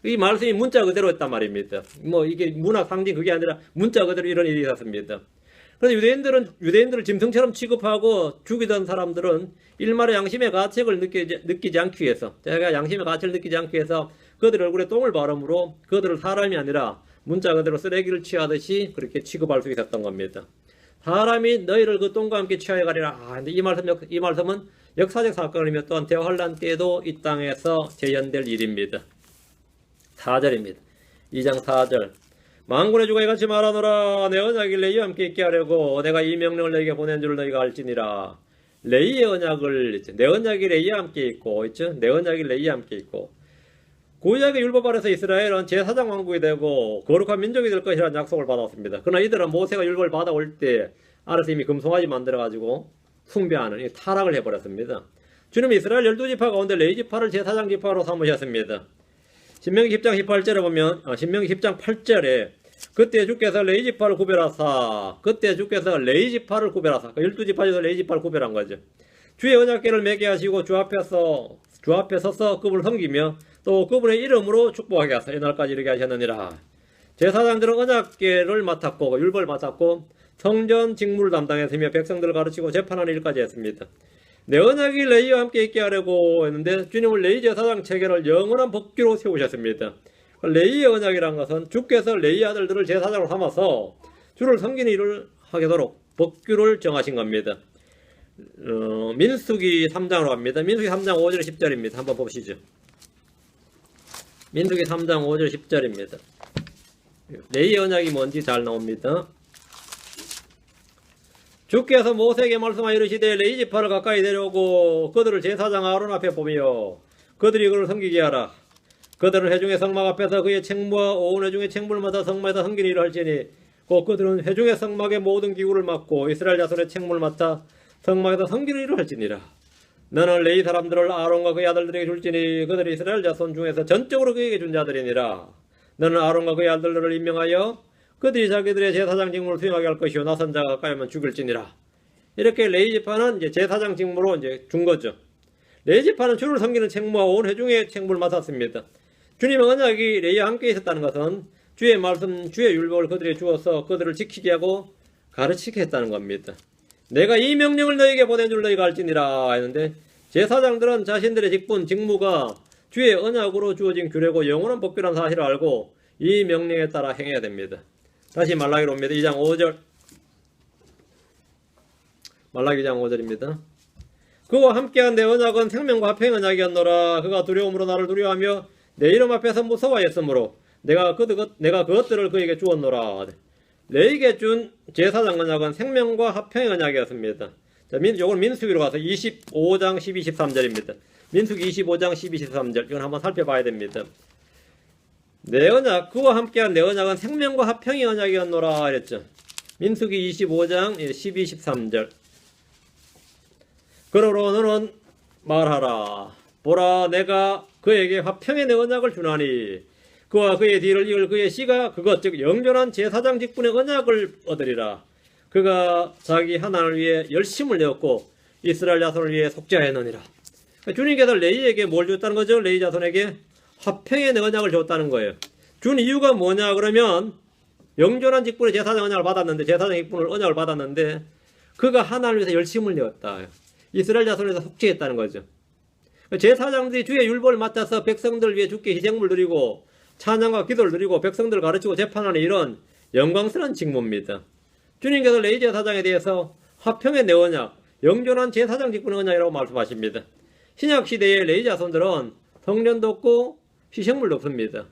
이 말씀이 문자 그대로 했단 말입니다. 뭐 이게 문학 상징 그게 아니라 문자 그대로 이런 일이 있었습니다. 그래서 유대인들을 짐승처럼 취급하고 죽이던 사람들은 일말의 양심의 가책을 느끼지 않기 위해서, 제가 양심의 가책을 느끼지 않기 위해서 그들 얼굴에 똥을 바름으로 그들을 사람이 아니라 문자 그대로 쓰레기를 취하듯이 그렇게 취급할 수 있었던 겁니다. 사람이 너희를 그 똥과 함께 취하여 가리라. 근데 이 말씀은 역사적 사건이며 또한 대환란 때에도 이 땅에서 재현될 일입니다. 4절입니다. 2장 4절. 만군의 주가 이같이 말하노라. 내 언약을 레이와 함께 있게 하려고 내가 이 명령을 너희에게 보낸 줄 너희가 알지니라. 레이의 언약을, 내 언약이 레이와 함께 있고, 있죠? 내 언약이 레이와 함께 있고. 구약의 율법 아래서 이스라엘은 제사장 왕국이 되고 거룩한 민족이 될 것이라는 약속을 받았습니다. 그러나 이들은 모세가 율법을 받아올 때 아래서 이미 금송아지 만들어가지고 숭배하는 타락을 해버렸습니다. 주님이 이스라엘 12지파 가운데 레위지파를 제사장 지파로 삼으셨습니다. 신명기 10장 18절에 보면 신명기 10장 8절에 그때 주께서 레위지파를 구별하사, 그때 주께서 레위지파를 구별하사, 12지파 중에서 레위지파를 구별한 거죠. 주의 언약궤를 매게 하시고 주 앞에 서서 그분을 섬기며 또 그분의 이름으로 축복하게 하사 이날까지 이르게 하셨느니라. 제사장들은 언약궤를 맡았고 율법을 맡았고 성전 직무를 담당했으며 백성들을 가르치고 재판하는 일까지 했습니다. 내 언약이 레위와 함께 있게 하려고 했는데 주님은 레위 제사장 체계를 영원한 법규로 세우셨습니다. 레위의 언약이라는 것은 주께서 레위 아들들을 제사장으로 삼아서 주를 섬기는 일을 하도록 법규를 정하신 겁니다. 민수기 3장으로 갑니다. 민수기 3장 5절 10절입니다. 한번 보시죠. 민수기 3장 5절 10절입니다. 레위 언약이 뭔지 잘 나옵니다. 주께서 모세에게 말씀하여 이르시되 레위지파를 가까이 데려오고 그들을 제사장 아론 앞에 보며 그들이 그를 섬기게 하라. 그들은 회중의 성막 앞에서 그의 책무와 온 회중의 책무를 성막에서 섬기는 일을 할지니 곧 그들은 회중의 성막의 모든 기구를 맡고 이스라엘 자손의 책무를 맡아 성막에서 섬기는 일을 할지니라. 너는 레위 사람들을 아론과 그의 아들들에게 줄지니 그들이 이스라엘 자손 중에서 전적으로 그에게 준 자들이니라. 너는 아론과 그의 아들들을 임명하여 그들이 자기들의 제사장 직무를 수행하게 할 것이요 나선 자가 가까이 하면 죽일지니라. 이렇게 레위 지파는 이제 제사장 직무로 이제 준 거죠. 레위 지파는 주를 섬기는 책무와 온 회중의 책무를 맡았습니다. 주님의 언약이 레위와 함께 있었다는 것은 주의 말씀, 주의 율법을 그들에게 주어서 그들을 지키게 하고 가르치게 했다는 겁니다. 내가 이 명령을 너희에게 보낸 줄 너희가 알지니라 했는데 제사장들은 자신들의 직분, 직무가 주의 언약으로 주어진 규례고 영원한 법규라는 사실을 알고 이 명령에 따라 행해야 됩니다. 다시 말라기로 옵니다. 2장 5절. 말라기 2장 5절입니다. 그와 함께한 내 언약은 생명과 화평의 언약이었노라. 그가 두려움으로 나를 두려워하며 내 이름 앞에서 무서워했으므로 내가 그것들을 그에게 주었노라. 레에게 준 제사장 언약은 생명과 화평의 언약이었습니다. 자, 요건 민수기로 가서 25장 12, 13절입니다. 민수기 25장 12, 13절. 이건 한번 살펴봐야 됩니다. 내 언약, 그와 함께한 내 언약은 생명과 화평의 언약이었노라 그랬죠. 민수기 25장 12, 13절. 그러므로 너는 말하라. 보라, 내가 그에게 화평의 내 언약을 주나니 그와 그의 뒤를 이을 그의 씨가 그것 즉 영존한 제사장 직분의 언약을 얻으리라. 그가 자기 하나님을 위해 열심을 내었고 이스라엘 자손을 위해 속죄하였느니라. 주님께서 레위에게 뭘 줬다는 거죠? 레위 자손에게 화평의 내 언약을 줬다는 거예요. 준 이유가 뭐냐 그러면 영존한 직분의 제사장 언약을 받았는데 제사장 직분을 언약을 받았는데 그가 하나님을 위해서 열심을 내었다. 이스라엘 자손에서 속죄했다는 거죠. 제사장들이 주의 율법을 맡아서 백성들을 위해 주께 희생물 드리고 찬양과 기도를 드리고 백성들을 가르치고 재판하는 이런 영광스러운 직무입니다. 주님께서 레위 제사장에 대해서 화평의 내 언약, 영존한 제사장 직분의 언약이라고 말씀하십니다. 신약시대의 레위 자손들은 성전도 없고 희생물도 없습니다.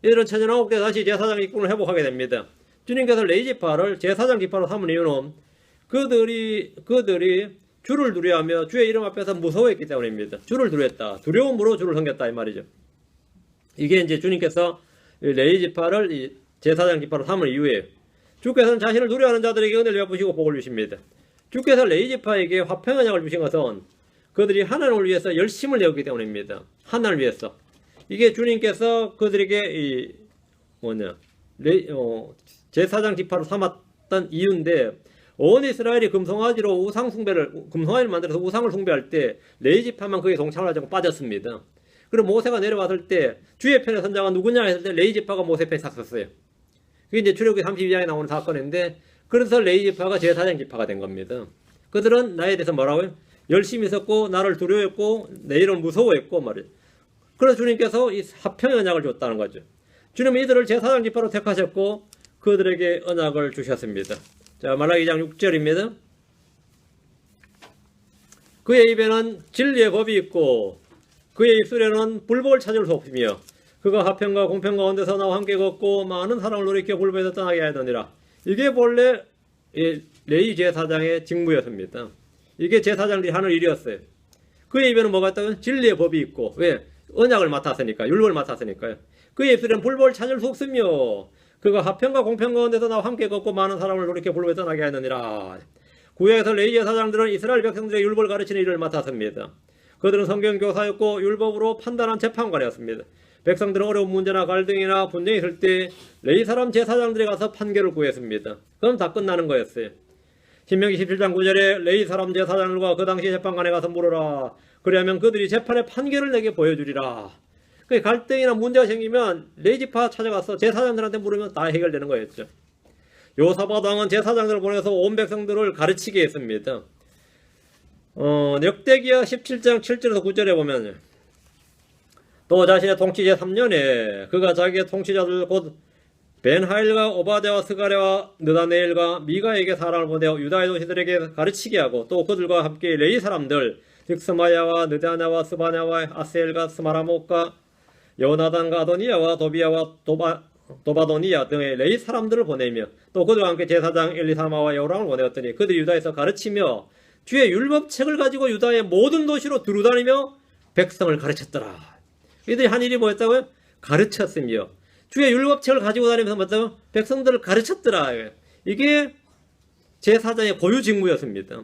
이들은 천연왕국 때 다시 제사장 직분을 회복하게 됩니다. 주님께서 레위 지파를 제사장 지파로 삼은 이유는 그들이 주를 두려워하며 주의 이름 앞에서 무서워했기 때문입니다. 주를 두려웠다. 두려움으로 주를 섬겼다 이 말이죠. 이게 이제 주님께서 레위 지파를 제사장 지파로 삼은 이유예요. 주께서는 자신을 두려워하는 자들에게 은혜를 베푸시고 복을 주십니다. 주께서 레위 지파에게 화평의 언약을 주신 것은 그들이 하나님을 위해서 열심을 내었기 때문입니다. 하나님을 위해서. 이게 주님께서 그들에게 제사장 지파로 삼았던 이유인데 온 이스라엘이 금송아지로 금송아지를 만들어서 우상을 숭배할 때 레위 지파만 거기에 동참을 하지 않고 빠졌습니다. 그리고 모세가 내려왔을 때 주의 편의 선자가 누구냐 했을 때 레위 지파가 모세 편에 섰어요. 그게 이제 출애굽기 32장에 나오는 사건인데 그래서 레위 지파가 제사장 지파가 된 겁니다. 그들은 나에 대해서 뭐라고요? 열심히 있었고 나를 두려워했고 내 이름을 무서워했고 말이에요. 그래서 주님께서 이 화평의 언약을 줬다는 거죠. 주님은 이들을 제사장 지파로 택하셨고 그들에게 언약을 주셨습니다. 자, 말라기 2장 6절입니다. 그의 입에는 진리의 법이 있고 그의 입술에는 불법을 찾을 수 없으며 그가 화평과 공평과 가운데서 나와 함께 걷고 많은 사람을 돌이켜 불법에서 떠나게 하였느니라. 이게 본래 레위 제사장의 직무였습니다. 이게 제사장들이 하는 일이었어요. 그의 입에는 뭐가 있다고요? 진리의 법이 있고 왜? 언약을 맡았으니까 율법을 맡았으니까요. 그의 입술에는 불법을 찾을 수 없으며 그가 화평과 공평 가운데서 나와 함께 걷고 많은 사람을 돌이켜 불법에 떠나게 하느니라. 구약에서 레위 제사장들은 이스라엘 백성들의 율법을 가르치는 일을 맡았습니다. 그들은 성경 교사였고 율법으로 판단한 재판관이었습니다. 백성들은 어려운 문제나 갈등이나 분쟁이 있을 때 레위 사람 제사장들이 가서 판결을 구했습니다. 그럼 다 끝나는 거였어요. 신명기 17장 9절에 레위 사람 제사장들과 그 당시 재판관에 가서 물어라. 그리하면 그들이 재판의 판결을 내게 보여주리라. 그 갈등이나 문제가 생기면 레위 지파 찾아가서 제사장들한테 물으면 다 해결되는 거였죠. 요사밧 왕은 제사장들을 보내서 온 백성들을 가르치게 했습니다. 역대기야 17장 7절에서 9절에 보면 또 자신의 통치 제3년에 그가 자기의 통치자들 곧 벤하일과 오바댜와 스가랴와 느다네엘과 미가에게 사람을 보내어 유다의 도시들에게 가르치게 하고 또 그들과 함께 레위 사람들 즉 스마야와 느다냐와 스바냐와 아셀과 스마라목과 여나단과 아도니야와 도비야와 도바도니야 등의 레위 사람들을 보내며 또 그들과 함께 제사장 엘리사마와 여호람을 보내었더니 그들이 유다에서 가르치며 주의 율법책을 가지고 유다의 모든 도시로 두루다니며 백성을 가르쳤더라. 이들이 한 일이 뭐였다고요? 가르쳤으며 주의 율법책을 가지고 다니면서 뭐였다고요? 백성들을 가르쳤더라. 이게 제사장의 고유 직무였습니다.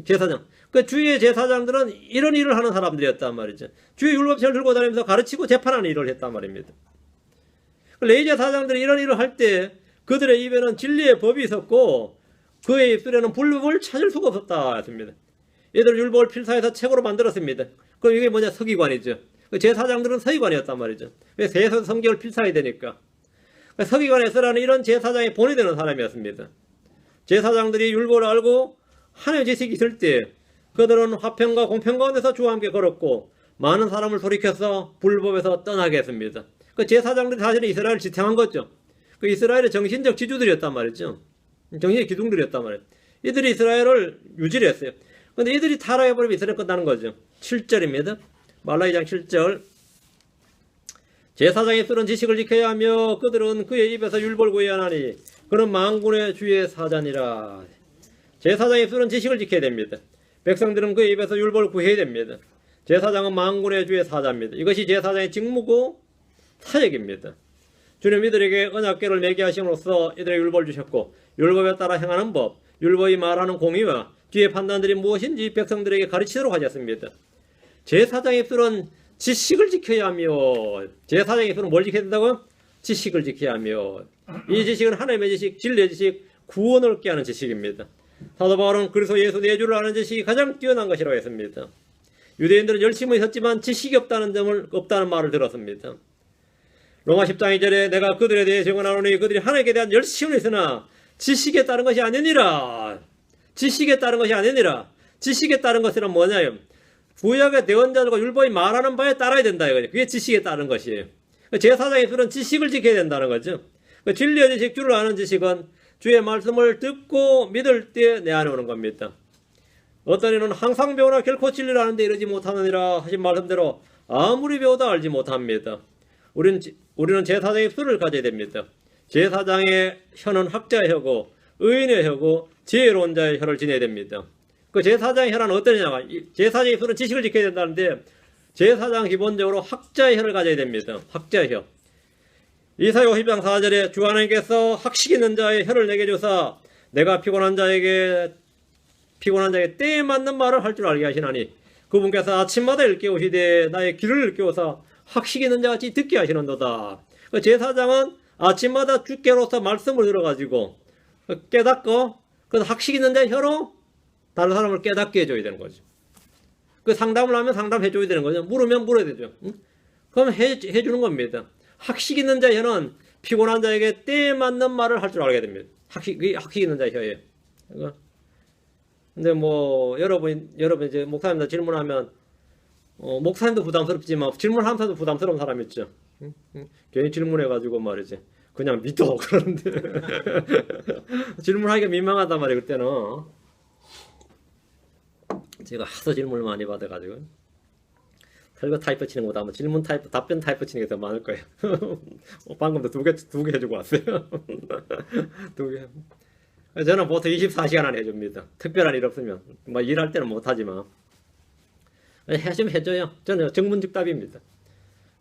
제사장. 그 주의 제사장들은 이런 일을 하는 사람들이었단 말이죠. 주의 율법책을 들고 다니면서 가르치고 재판하는 일을 했단 말입니다. 레위 제사장들이 이런 일을 할 때 그들의 입에는 진리의 법이 있었고 그의 입술에는 불법을 찾을 수가 없었다 했습니다. 이들 율법을 필사해서 책으로 만들었습니다. 그럼 이게 뭐냐? 서기관이죠. 제사장들은 서기관이었단 말이죠. 왜 세서 성경을 필사해야 되니까. 서기관에 쓰라는 이런 제사장이 본이 되는 사람이었습니다. 제사장들이 율법을 알고 하나님의 지식이 있을 때 그들은 화평과 공평 가운데서 주와 함께 걸었고 많은 사람을 돌이켜서 불법에서 떠나게 했습니다. 그 제사장들이 사실은 이스라엘을 지탱한 거죠. 그 이스라엘의 정신적 지주들이었단 말이죠. 정신의 기둥들이었단 말이에요. 이들이 이스라엘을 유지를 했어요. 근데 이들이 타락해버리면 이스라엘 끝나는 거죠. 7절입니다. 말라기 2장 7절. 제사장이 쓰는 지식을 지켜야 하며 그들은 그의 입에서 율법을 구해야 하나니 그는 만군의 주의 사자니라. 제사장이 쓰는 지식을 지켜야 됩니다. 백성들은 그의 입에서 율법을 구해야 됩니다. 제사장은 만군의 주의 사자입니다. 이것이 제사장의 직무고 사역입니다. 주님 이들에게 언약궤를 매게 하심으로써 이들에게 율법을 주셨고 율법에 따라 행하는 법, 율법이 말하는 공의와 주의 판단들이 무엇인지 백성들에게 가르치도록 하셨습니다. 제사장의 입술은 지식을 지켜야 하며, 제사장의 입술은 뭘 지켜야 된다고요? 지식을 지켜야 하며, 이 지식은 하나님의 지식, 진리의 지식, 구원을 얻게 하는 지식입니다. 사도 바울은 그리스도 예수 내주를 아는 지식이 가장 뛰어난 것이라고 했습니다. 유대인들은 열심히 했지만 지식이 없다는 말을 들었습니다. 로마 10장 2절에 내가 그들에 대해 증언하노니 그들이 하나님께 대한 열심은 있으나 지식에 따른 것이 아니니라. 지식에 따른 것이 아니니라. 지식에 따른 것이란 뭐냐요? 구약의 대언자들과 율법이 말하는 바에 따라야 된다 이거죠. 그게 지식에 따른 것이에요. 제사장의 입술은 지식을 지켜야 된다는 거죠. 진리의 지식, 주를 아는 지식은 주의 말씀을 듣고 믿을 때 내 안에 오는 겁니다. 어떤 이는 항상 배우나 결코 진리를 아는데 이르지 못하느니라 하신 말씀대로 아무리 배워도 알지 못합니다. 우리는 제사장의 입술을 가져야 됩니다. 제사장의 혀는 학자의 혀고 의인의 혀고 지혜로운 자의 혀를 지내야 됩니다. 그 제사장의 혀는 어떠냐가 제사장의 입술은 지식을 지켜야 된다는데 제사장은 기본적으로 학자의 혀를 가져야 됩니다. 학자의 혀. 이사야 50장 4절에 주 하나님께서 학식 있는 자의 혀를 내게 주사 내가 피곤한 자에게 때에 맞는 말을 할 줄 알게 하시나니 그분께서 아침마다 일깨우시되 나의 귀를 일깨워서 학식 있는 자같이 듣게 하시는도다. 그 제사장은 아침마다 주께로서 말씀을 들어가지고 깨닫고 그 학식 있는 자의 혀로 다른 사람을 깨닫게 해줘야 되는 거죠. 그 상담을 하면 상담해줘야 되는 거죠. 물으면 물어야 되죠. 그럼 해주는 겁니다. 학식 있는 자의 혀는 피곤한 자에게 때에 맞는 말을 할 줄 알게 됩니다. 학식 있는 자의 혀예요. 근데 뭐 여러분 이제 목사님들 질문하면 목사님도 부담스럽지만 질문하는 사람도 부담스러운 사람 있죠. 괜히 질문해가지고 말이지 그냥 믿어 그러는데 질문하기가 민망하단 말이에요. 그때는 제가 하도 질문을 많이 받아가지고 설교 타이프 치는 것보다 아마 질문 타이프, 답변 타이프 치는 게 더 많을 거예요. 방금도 두 개 해주고 왔어요. 2개. 저는 보통 24시간 안에 해줍니다. 특별한 일 없으면. 뭐 일할 때는 못하지만. 해주면 해줘요. 저는 정문즉답입니다.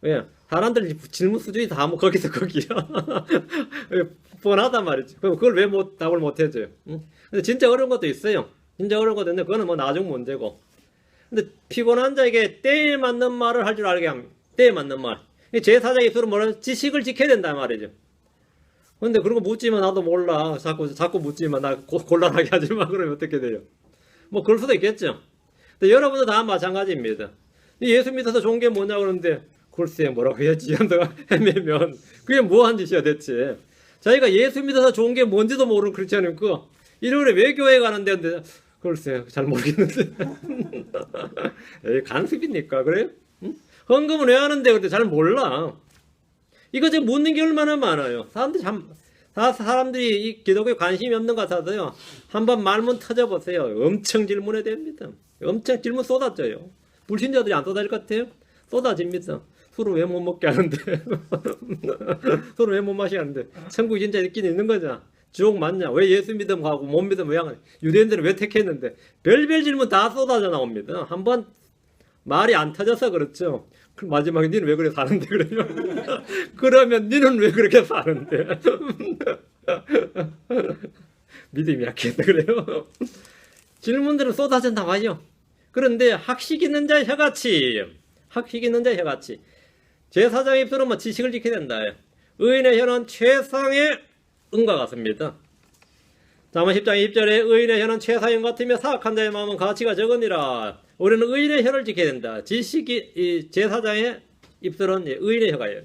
왜? 사람들 질문 수준이 다 뭐 거기서 거기야. 뻔하단 말이지. 그럼 그걸 왜 답을 못 해줘요? 근데 진짜 어려운 것도 있어요. 진짜 어려운 것도 있는데 그거는 뭐 나중 문제고. 근데 피곤한 자에게 때에 맞는 말을 할 줄 알게 합니다. 때에 맞는 말. 제사장의 입술은 뭐라는 지식을 지켜야 된단 말이죠. 근데 그런 거 묻지만 나도 몰라. 자꾸 묻지만 나 곤란하게 하지 마. 그러면 어떻게 돼요? 뭐 그럴 수도 있겠죠. 근데 여러분도 다 마찬가지입니다. 예수 믿어서 좋은 게 뭐냐 그러는데 글쎄 뭐라고 해야지 한다가 헤매면 그게 뭐한 짓이야 대체. 자기가 예수 믿어서 좋은 게 뭔지도 모르는 크리스찬이고 일요일에 왜 교회 가는데 근데 글쎄 잘 모르겠는데 에이 간섭입니까 그래요? 응? 헌금은 왜 하는데 근데 잘 몰라. 이거 지금 묻는 게 얼마나 많아요. 사람들이 이 기독교에 관심이 없는 것 같아서요. 한번 말문 터져보세요. 엄청 질문해야 됩니다. 엄청 질문 쏟아져요. 불신자들이 안 쏟아질 것 같아요? 쏟아집니다. 술을 왜 못 먹게 하는데 술을 왜 못 마시게 하는데 천국이 진짜 있긴 있는 거잖아. 지옥 맞냐? 왜 예수 믿음 가고 못 믿음 왜 하냐? 유대인들은 왜 택했는데 별별 질문 다 쏟아져 나옵니다. 한번 말이 안 터져서 그렇죠. 마지막에 니는 왜 그렇게 사는데 그래요? 그러면 니는 왜 그렇게 사는데? 믿음이 약했다 그래요? 질문들은 쏟아진다 말이요. 그런데 학식 있는 자의 혀같이 제사장의 입술은 뭐 지식을 지켜야 된다. 의인의 혀는 최상의 은과 같습니다. 잠언 10장 20절에 의인의 혀는 최상의 은 같으며 사악한 자의 마음은 가치가 적으니라. 우리는 의인의 혀를 지켜야 된다. 지식이 제사장의 입술은 의인의 혀가예요.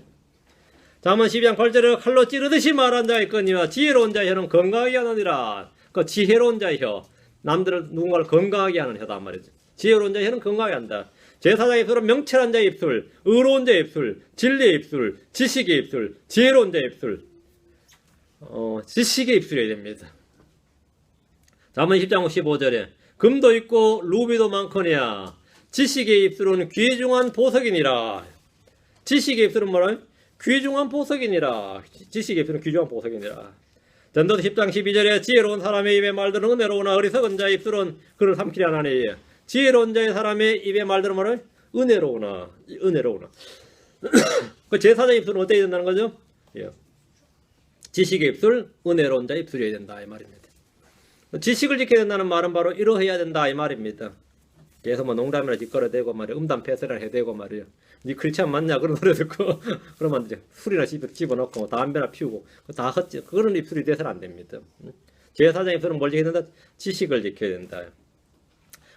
잠언 12장 8절에 칼로 찌르듯이 말한 자의 거니와 지혜로운 자의 혀는 건강하게 하느니라. 그 지혜로운 자의 혀, 누군가를 건강하게 하는 혀다 말이죠. 지혜로운 자의 혀는 건강하게 한다. 제사장의 입술은 명철한 자의 입술, 의로운 자의 입술, 진리의 입술, 지식의 입술, 지혜로운 자의 입술, 지식의 입술이어야 됩니다. 잠언 10장 15절에 금도 있고 루비도 많거니와 지식의 입술은 귀중한 보석이니라. 지식의 입술은 뭐라? 귀중한 보석이니라. 지식의 입술은 귀중한 보석이니라. 전도서 10장 12절에 지혜로운 사람의 입에 말들은 은혜로우나 어리석은 자의 입술은 그를 삼키려 하나니. 지혜로운 자의 사람의 입에 말들은 뭐라? 은혜로우나. 그 제사장의 입술은 어떻게 된다는 거죠? 예. 지식의 입술, 은혜로운 자의 입술이어야 된다 이 말입니다. 지식을 지켜야 된다는 말은 바로 이러해야 된다 이 말입니다. 계속 뭐 농담이나 뒷거려대고 말이야, 음담 패스를 해대고 말이야, 니 크리스찬 맞냐 그런 소리 듣고 그러면 이제 술이나 집어넣고 뭐 담배나 피우고 다 헛지. 그런 입술이 돼서는 안 됩니다. 제사장 입술은 뭘 지켜야 된다? 지식을 지켜야 된다.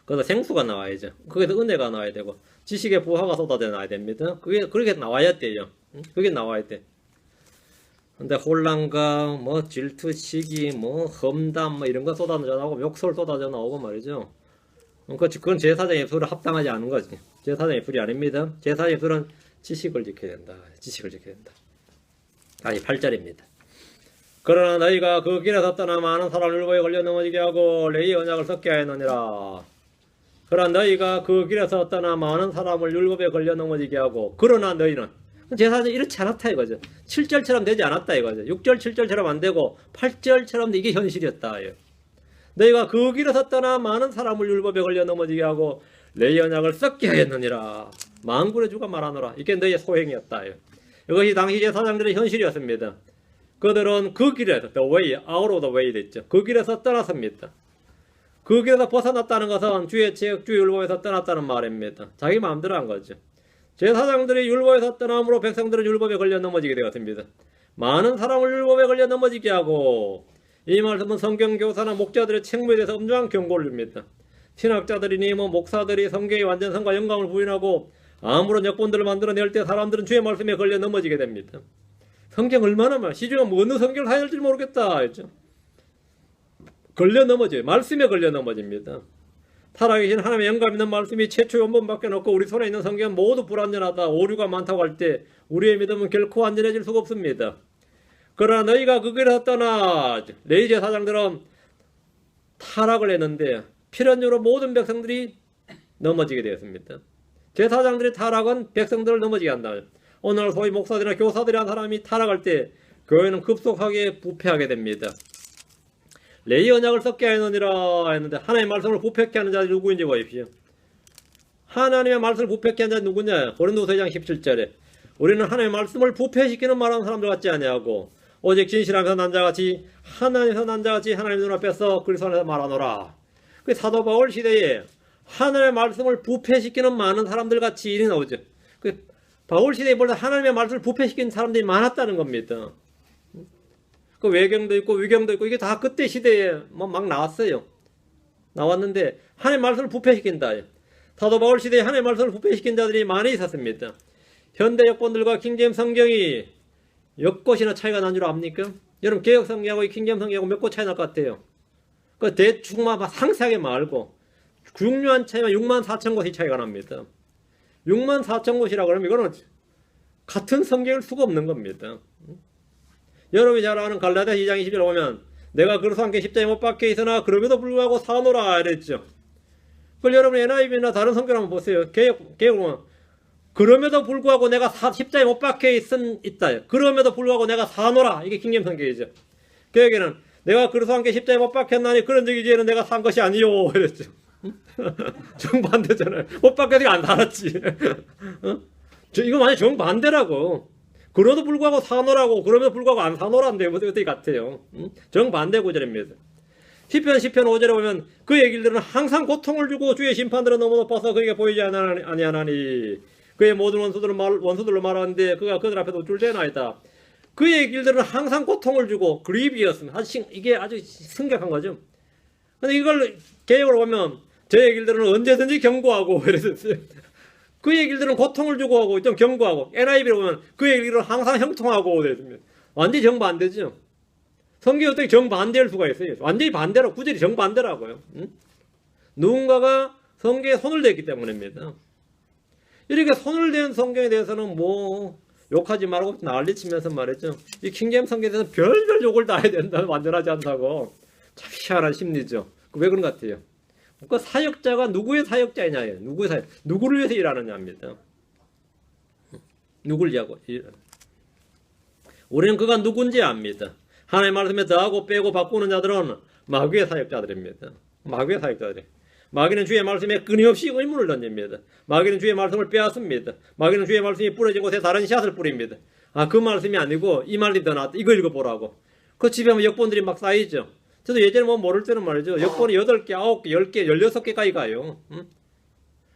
그래서 생수가 나와야죠. 거기서 은혜가 나와야 되고 지식의 부하가 쏟아져 나와야 됩니다. 그게 그렇게 나와야 돼요. 그게 나와야 돼. 근데 혼란과 뭐 질투, 시기, 뭐 험담 뭐 이런 거 쏟아져 나오고 욕설 쏟아져 나오고 말이죠. 그건 제사장의 입술에 합당하지 않은 거지. 제사장의 입술이 아닙니다. 제사장의 입술은 지식을 지켜야 된다. 지식을 지켜야 된다. 아니 8절입니다. 그러나 너희가 그 길에서 떠나 많은 사람을 율법에 걸려 넘어지게 하고 레위의 언약을 썩게 하였느니라. 그러나 너희가 그 길에서 떠나 많은 사람을 율법에 걸려 넘어지게 하고 그러나 너희는 제사장이 이렇지 않았다 이거죠. 7절처럼 되지 않았다 이거죠. 6절 7절처럼 안 되고 8절처럼 이게 현실이었다. 너희가 그 길에서 떠나 많은 사람을 율법에 걸려 넘어지게 하고 레위 언약을 썩게 하였느니라. 만군의 주가 말하노라. 이게 너희의 소행이었다. 이것이 당시 제사장들의 현실이었습니다. 그들은 그 길에서 the way, out of the way 됐죠. 그 길에서 떠났습니다. 그 길에서 벗어났다는 것은 주의 책, 주의 율법에서 떠났다는 말입니다. 자기 마음대로 한 거죠. 제사장들이 율법에서 떠남으로 백성들은 율법에 걸려 넘어지게 되었습니다. 많은 사람을 율법에 걸려 넘어지게 하고, 이 말씀은 성경교사나 목자들의 책무에 대해서 엄중한 경고를 줍니다. 신학자들이니 뭐 목사들이 성경의 완전성과 영광을 부인하고 아무런 역본들을 만들어낼 때 사람들은 주의 말씀에 걸려 넘어지게 됩니다. 성경 얼마나 많아. 시중에 어느 성경을 사야 될지 모르겠다 했죠. 걸려 넘어져요. 말씀에 걸려 넘어집니다. 살아계신 하나님의 영감 있는 말씀이 최초 원본밖에 없고 우리 손에 있는 성경은 모두 불완전하다, 오류가 많다고 할 때 우리의 믿음은 결코 완전해질 수가 없습니다. 그러나 너희가 그 길에서 떠나, 레위 제사장들은 타락을 했는데 필연적으로 모든 백성들이 넘어지게 되었습니다. 제사장들의 타락은 백성들을 넘어지게 한다. 오늘 소위 목사들이나 교사들이라는 사람이 타락할 때 교회는 급속하게 부패하게 됩니다. 레위 언약을 썩게 하느니라 했는데 하나님의 말씀을 부패케 하는 자들이 누구인지 보십시오. 하나님의 말씀을 부패케 하는 자는 누구냐? 고린도서 2장 17절에 우리는 하나님의 말씀을 부패시키는 말하는 사람들 같지 아니하고 오직 진실하면서 난 자같이 하나님에서 난 자같이 하나님 눈앞에서 그리스도 안에서 말하노라. 그 사도 바울 시대에 하나님의 말씀을 부패시키는 많은 사람들 같이 일이 나오죠. 그 바울 시대에 벌써 하나님의 말씀을 부패시키는 사람들이 많았다는 겁니다. 그 외경도 있고 위경도 있고 이게 다 그때 시대에 뭐 막 나왔어요. 나왔는데 하나님의 말씀을 부패시킨다. 사도 바울 시대에 하나님의 말씀을 부패시킨 자들이 많이 있었습니다. 현대 역본들과 킹제임스 성경이 몇 곳이나 차이가 난 줄 압니까? 여러분 개혁 성경하고 킹제임스 성경하고 몇 곳 차이 날 것 같아요. 그 대충만 상세하게 말고 중요한 차이만 64,000곳이 차이가 납니다. 64,000곳이라고 그러면 이거는 같은 성경일 수가 없는 겁니다. 여러분이 잘 아는 갈라디아 2장 20절에 보면 내가 그리스도와 함께 십자가에 못 박혀 있으나 그럼에도 불구하고 사노라 이랬죠. 그걸 여러분 NIV나 다른 성경 한번 보세요. 개혁은 그럼에도 불구하고 내가 십자가에 못 박혀 있다. 그럼에도 불구하고 내가 사노라. 이게 킹제임스 성경이죠. 개혁에는 내가 그리스도와 함께 십자가에 못 박혔나니 그런 적이 이제는 내가 산 것이 아니요 이랬죠. 정반대잖아요. 못 박혀서 안 살았지. 이거 완전 정반대라고. 그럼에도 불구하고 사노라고 그럼에도 불구하고 안 사노라는데 어떻게 같아요. 정반대 구절입니다. 시편 5절에 보면 그의 길들은 항상 고통을 주고 주의 심판들은 너무 높아서 그에게 보이지 아니하나니 그의 모든 원수들로 말하는데 그가 그들 앞에서 줄대나이다. 그의 길들은 항상 고통을 주고 grievous 이게 아주 심각한 거죠. 근데 이걸 개혁으로 보면 저의 길들은 언제든지 경고하고 이랬어요. 그의 길들은 고통을 주고 하고 좀 경고하고 NIV로 보면 그의 길들은 항상 형통하고 그랬습니다. 완전히 정반대죠. 성경이 어떻게 정반대일 수가 있어요. 완전히 반대로 구절이 정반대라고요. 누군가가 성경에 손을 댔기 때문입니다. 이렇게 손을 댄 성경에 대해서는 뭐 욕하지 말고 난리치면서 말이죠. 이 킹제임스 성경에 대해서 별별 욕을 다 해야 된다. 완전하지 않다고. 참 희한한 심리죠. 왜 그런 것 같아요? 그 사역자가 누구의 사역자이냐예요. 누구의 사역, 누구를 위해서 일하느냐입니다. 누구를 위하고 우리는 그가 누군지 압니다. 하나님의 말씀에 더하고 빼고 바꾸는 자들은 마귀의 사역자들입니다. 마귀의 사역자들이. 마귀는 주의 말씀에 끊임없이 의문을 던집니다. 마귀는 주의 말씀을 빼앗습니다. 마귀는 주의 말씀이 뿌려진 곳에 다른 씨앗을 뿌립니다. 아, 그 말씀이 아니고 이 말이 더 낫다. 이거 읽어보라고. 그 집에 하면 역본들이 막 쌓이죠. 저도 예전에 뭐 모를 때는 말이죠. 역본이 8개, 9개, 10개, 16개까지 가요.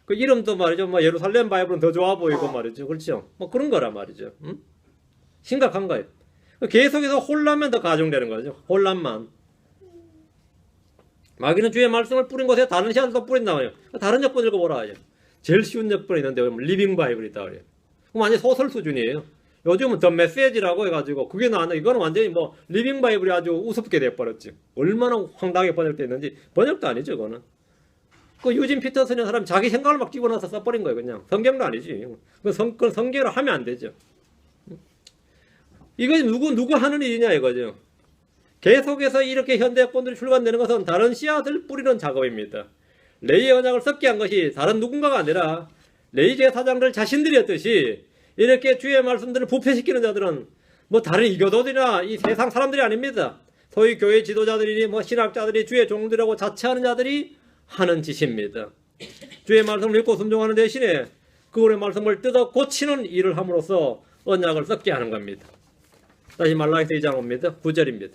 그 이름도 말이죠. 뭐 예루살렘 바이블은 더 좋아 보이고 말이죠. 그렇죠. 뭐 그런 거란 말이죠. 심각한 거예요. 계속해서 혼란만 더 가중되는 거죠. 혼란만. 마귀는 주의 말씀을 뿌린 곳에 다른 씨앗을 또 뿌린다고요. 다른 역본 읽어보라 하죠. 제일 쉬운 역본이 있는데 리빙 바이블이다 그래요. 그럼 완전 소설 수준이에요. 요즘은 더 메시지라고 해가지고 그게 나왔는데 이거는 완전히 뭐 리빙 바이블이 아주 우습게 돼버렸지. 얼마나 황당하게 번역됐는지. 번역도 아니죠 그거는. 그 유진 피터슨이라는 사람이 자기 생각을 막 집어넣어서 써버린 거예요 그냥. 성경도 아니지. 그건 성경으로 하면 안 되죠. 이거 누구 하는 일이냐 이거죠. 계속해서 이렇게 현대 역본들이 출간되는 것은 다른 씨앗을 뿌리는 작업입니다. 레이의 언약을 썩게 한 것이 다른 누군가가 아니라 레이 제사장들 자신들이었듯이 이렇게 주의 말씀들을 부패시키는 자들은 뭐 다른 이교도들이나 이 세상 사람들이 아닙니다. 소위 교회 지도자들이니 뭐 신학자들이 주의 종들이라고 자처하는 자들이 하는 짓입니다. 주의 말씀을 읽고 순종하는 대신에 그분의 말씀을 뜯어 고치는 일을 함으로써 언약을 썩게 하는 겁니다. 다시 말라기서 2장 옵니다. 9절입니다.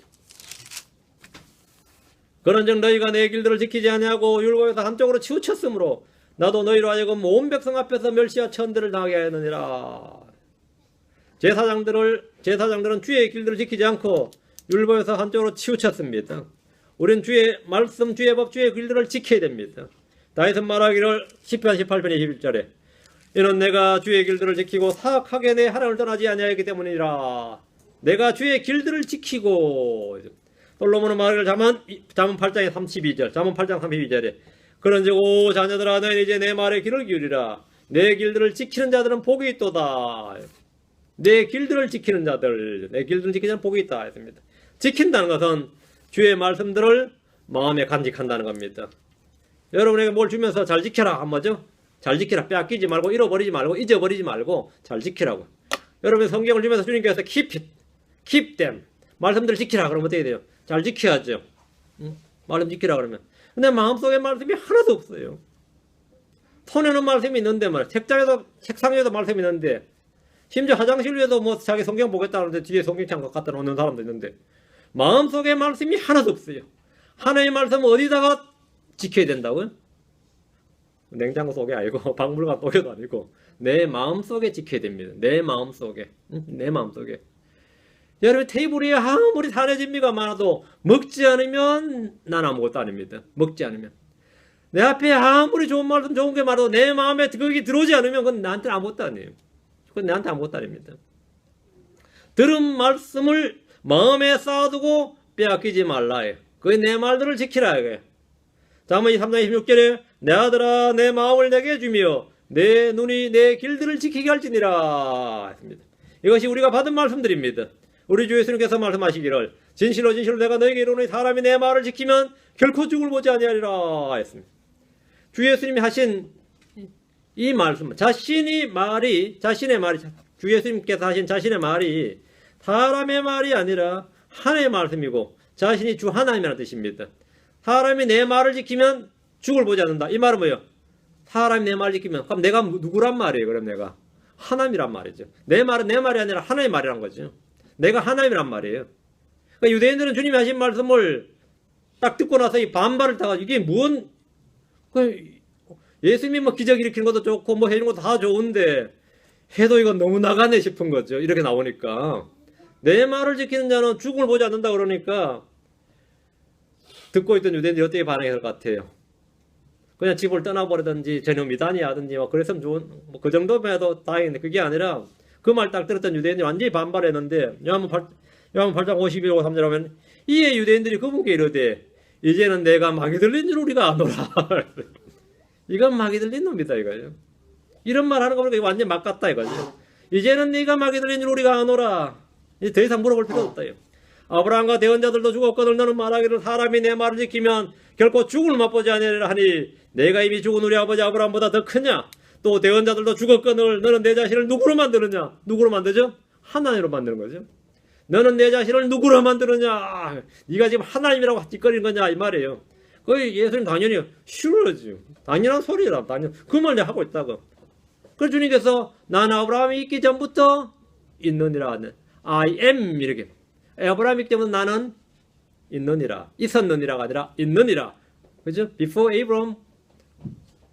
그런즉 너희가 내 길들을 지키지 아니하고 율법에서 한쪽으로 치우쳤으므로 나도 너희로 하여금 온 백성 앞에서 멸시와 천대를 당하게 하였느니라. 제사장들은 주의 길들을 지키지 않고 율법에서 한쪽으로 치우쳤습니다. 우린 주의 말씀, 주의 법, 주의 길들을 지켜야 됩니다. 다윗은 말하기를 시편 18편 21절에 이는 내가 주의 길들을 지키고 사악하게 내 하나님을 떠나지 아니하였기 때문이라. 내가 주의 길들을 지키고. 솔로몬은 말하기를 잠언 8장 32절에 그런즉 오 자녀들아 너희는 이제 내 말에 귀를 기울이라. 내 길들을 지키는 자들은 복이 있도다. 내 길들을 지키는 자들, 내 길들을 지키는 자는 복이 있다 했습니다. 지킨다는 것은 주의 말씀들을 마음에 간직한다는 겁니다. 여러분에게 뭘 주면서 잘 지켜라 한 뭐죠? 잘 지키라. 빼앗기지 말고 잃어버리지 말고 잊어버리지 말고 잘 지키라고. 여러분이 성경을 주면서 주님께서 keep them 말씀들을 지키라 그러면 어떻게 돼요? 잘 지켜야죠. 말씀 지키라 그러면. 근데 마음속에 말씀이 하나도 없어요. 손에는 말씀이 있는데 말이야. 책상 위에도 말씀이 있는데 심지어 화장실 위에도 뭐 자기 성경 보겠다는데 뒤에 성경창 갖다 놓는 사람도 있는데 마음속에 말씀이 하나도 없어요. 하나님의 말씀은 어디다가 지켜야 된다고요? 냉장고 속에 아니고 박물관 속에도 아니고 내 마음속에 지켜야 됩니다. 내 마음속에. 내 마음속에. 여러분 테이블 위에 아무리 산의 진미가 많아도 먹지 않으면 난 아무것도 아닙니다. 먹지 않으면. 내 앞에 아무리 좋은 말씀 좋은 게 많아도 내 마음에 거기 들어오지 않으면 그건 나한테 아무것도 아니에요. 그건 나한테 아무것도 아닙니다. 들은 말씀을 마음에 쌓아두고 빼앗기지 말라 해요. 그게 내 말들을 지키라 해요. 잠언 3장 26절에 내 아들아 내 마음을 내게 주며 내 눈이 내 길들을 지키게 할지니라 했습니다. 이것이 우리가 받은 말씀들입니다. 우리 주 예수님께서 말씀하시기를 진실로 진실로 내가 너에게 이르노니 사람이 내 말을 지키면 결코 죽을 보지 아니하리라 했습니다. 주 예수님이 하신 이 말씀, 자신의 말이 주 예수님께서 하신 자신의 말이 사람의 말이 아니라 하나님의 말씀이고 자신이 주 하나님이라는 뜻입니다. 사람이 내 말을 지키면 죽을 보지 않는다. 이 말은 뭐예요? 사람이 내 말을 지키면 그럼 내가 누구란 말이에요? 그럼 내가 하나님이란 말이죠. 내 말은 내 말이 아니라 하나님의 말이란 거죠. 내가 하나님이란 말이에요. 그러니까 유대인들은 주님이 하신 말씀을 딱 듣고 나서 이 반발을 타가지고 이게 뭔 예수님이 뭐 기적 일으키는 것도 좋고 뭐 해주는 것도 다 좋은데 해도 이건 너무 나가네 싶은 거죠. 이렇게 나오니까 내 말을 지키는 자는 죽음을 보지 않는다 그러니까 듣고 있던 유대인들이 어떻게 반응했을 것 같아요? 그냥 집을 떠나버리든지 전혀 미단이 하든지 뭐 그랬으면 좋은 뭐 그 정도면 해도 다행인데 그게 아니라 그 말 딱 들었던 유대인들이 완전히 반발했는데 요한복음 8장 51고 3절 하면 이에 유대인들이 그분께 이르되 이제는 내가 마귀 들린 줄 우리가 아노라. 이건 마귀 들린 놈이다 이거예요. 이런 말 하는 거 보니까 완전 막 같다 이거죠. 이제는 네가 막이 들린 줄 우리가 아노라. 이제 더 이상 물어볼 필요 없다요. 아브라함과 대언자들도 죽었거늘 너는 말하기를 사람이 내 말을 지키면 결코 죽을 맛보지 아니하리라 하니 내가 이미 죽은 우리 아버지 아브라함보다 더 크냐? 또 대언자들도 죽었거늘 너는 내 자신을 누구로 만드느냐? 누구로 만들죠? 하나님으로 만드는 거죠. 너는 내 자신을 누구로 만드느냐? 네가 지금 하나님이라고 찌꺼리는 거냐 이 말이에요. 거의 예수님 당연히 싫어지. 당연한 소리라. 그 말 내가 하고 있다고. 그래서 주님께서 나는 아브라함이 있기 전부터 있느니라. I am 이렇게. 아브라함이 있기 때문에 나는 있느니라. 있었느니라가 아니라 있느니라. 그죠? Before Abraham.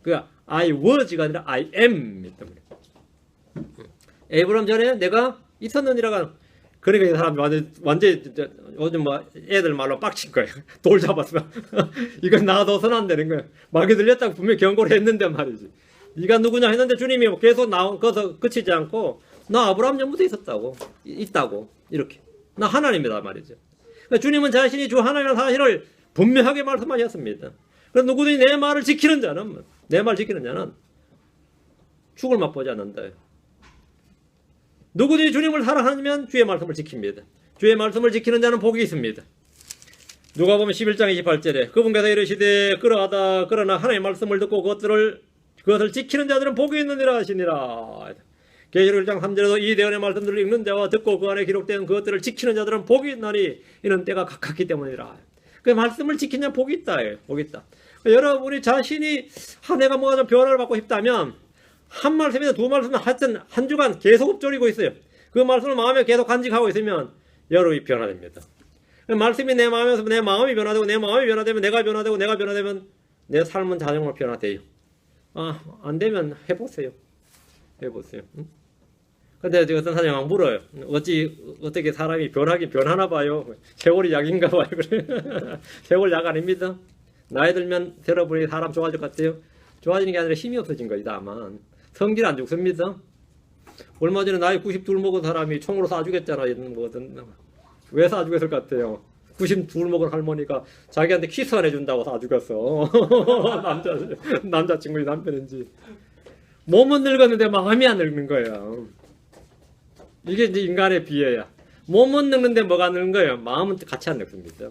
그 I was가 아니라 I am 때문에. 에이브람 전에 내가 있었느니라가 그러니까 이 사람이 완전 요즘 뭐 애들 말로 빡친 거예요. 돌 잡았으면 이건 놔둬서는 안 되는 거예요. 막이 들렸다고 분명히 경고를 했는데 말이지. 네가 누구냐 했는데 주님이 계속 거기서 그치지 않고 나 아브라함 전부터 있다고 이렇게 나 하나님이다 말이죠. 그러니까 주님은 자신이 주 하나님이라는 사실을 분명하게 말씀하셨습니다. 그래서 누구든지 내 말을 지키는 자는 죽을 맛보지 않는다. 누구든지 주님을 사랑하면 주의 말씀을 지킵니다. 주의 말씀을 지키는 자는 복이 있습니다. 누가복음 11장 28절에 그분께서 이르시되 그러나 하나님의 말씀을 듣고 그것을 지키는 자들은 복이 있느니라 하시니라. 계시록 1장 3절에도 이 대언의 말씀들을 읽는 자와 듣고 그 안에 기록된 그것들을 지키는 자들은 복이 있나니 이는 때가 가깝기 때문이라. 그 말씀을 지키는 자는 복이 있다. 복이 있다. 여러분이 자신이 내가 뭐가 좀 변화를 받고 싶다면 한 말씀이나 두 말씀은 하여튼 한 주간 계속 읊조리고 있어요. 그 말씀을 마음에 계속 간직하고 있으면 여러분이 변화됩니다. 말씀이 내 마음에서 내 마음이 변화되고 내 마음이 변화되면 내가 변화되고 내가 변화되면 내 삶은 자동으로 변화돼요. 안 되면 해보세요. 근데 어떤 사람이 막 물어요. 어떻게 사람이 변하나 봐요. 세월이 약인가 봐요. 세월 약 아닙니다. 나이 들면 여러분이 사람 좋아질 것 같아요. 좋아지는 게 아니라 힘이 없어진 거지 다만. 성질 안 죽습니다. 얼마 전에 나이 92 먹은 사람이 총으로 쏴주겠잖아. 왜 쏴주겠을 것 같아요? 92 먹은 할머니가 자기한테 키스 안 해준다고 쏴주겠어. 남자친구인지 남편인지. 몸은 늙었는데 마음이 안 늙는 거예요. 이게 이제 인간의 비애야. 몸은 늙는데 뭐가 늙는 거예요? 마음은 같이 안 늙습니다.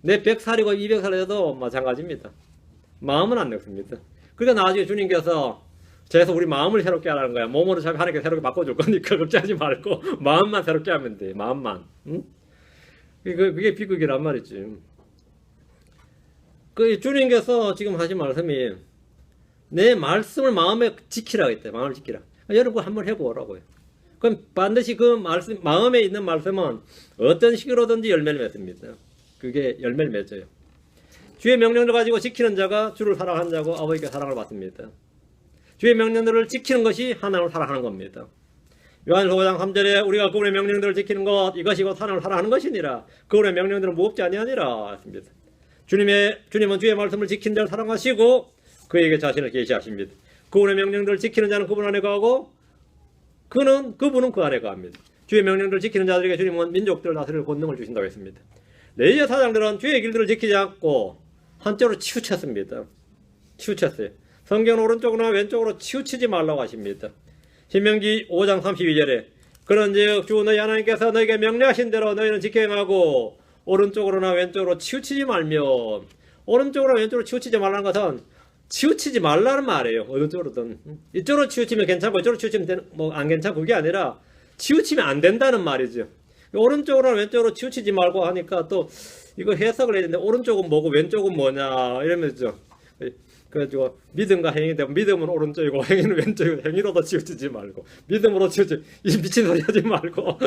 내 100살이고 200살이라도 마찬가지입니다. 마음은 안 늙습니다. 그러니까 나중에 주님께서 그래서 우리 마음을 새롭게 하라는 거야. 몸으로 참 하나님께 새롭게 바꿔줄 거니까 걱정하지 말고 마음만 새롭게 하면 돼. 마음만. 응? 그게 비극이란 말이지. 그 주님께서 지금 하신 말씀이 내 말씀을 마음에 지키라고 했대. 마음을 지키라. 여러분 한번 해보라고요. 그럼 반드시 그 말씀, 마음에 있는 말씀은 어떤 식으로든지 열매를 맺습니다. 그게 열매를 맺어요. 주의 명령을 가지고 지키는 자가 주를 사랑하는 자고 아버지께 사랑을 받습니다. 주의 명령들을 지키는 것이 하나님을 사랑하는 겁니다. 요한일서 5장 3절에 우리가 그분의 명령들을 지키는 것 이것이 곧 하나님을 사랑하는 것이니라. 그분의 명령들은 무겁지 아니하니라 했습니다. 주님은 주의 말씀을 지키는 자를 사랑하시고 그에게 자신을 계시하십니다. 그분의 명령들을 지키는 자는 그분 안에 거하고 그분은 그 안에 거합니다. 주의 명령들을 지키는 자들에게 주님은 민족들을 다스릴 권능을 주신다고 했습니다. 레위의 사장들은 주의 길들을 지키지 않고 한쪽으로 치우쳤습니다. 치우쳤어요. 성경 오른쪽으로나 왼쪽으로 치우치지 말라고 하십니다. 신명기 5장 32절에 그런즉 주 너희 하나님께서 너희에게 명령하신 대로 너희는 지켜 행하고 오른쪽으로나 왼쪽으로 치우치지 말며 오른쪽으로나 왼쪽으로 치우치지 말라는 것은 치우치지 말라는 말이에요. 어느 쪽으로든 이쪽으로 치우치면 괜찮고 이쪽으로 치우치면 뭐 안 괜찮고 그게 아니라 치우치면 안 된다는 말이죠. 오른쪽으로나 왼쪽으로 치우치지 말고 하니까 또 이거 해석을 해야 되는데 오른쪽은 뭐고 왼쪽은 뭐냐 이러면서 그래가지고 믿음과 행위 되면 믿음은 오른쪽이고 행위는 왼쪽이고 행위로도 치우치지 말고 믿음으로 치우치 이 미친 소리 하지 말고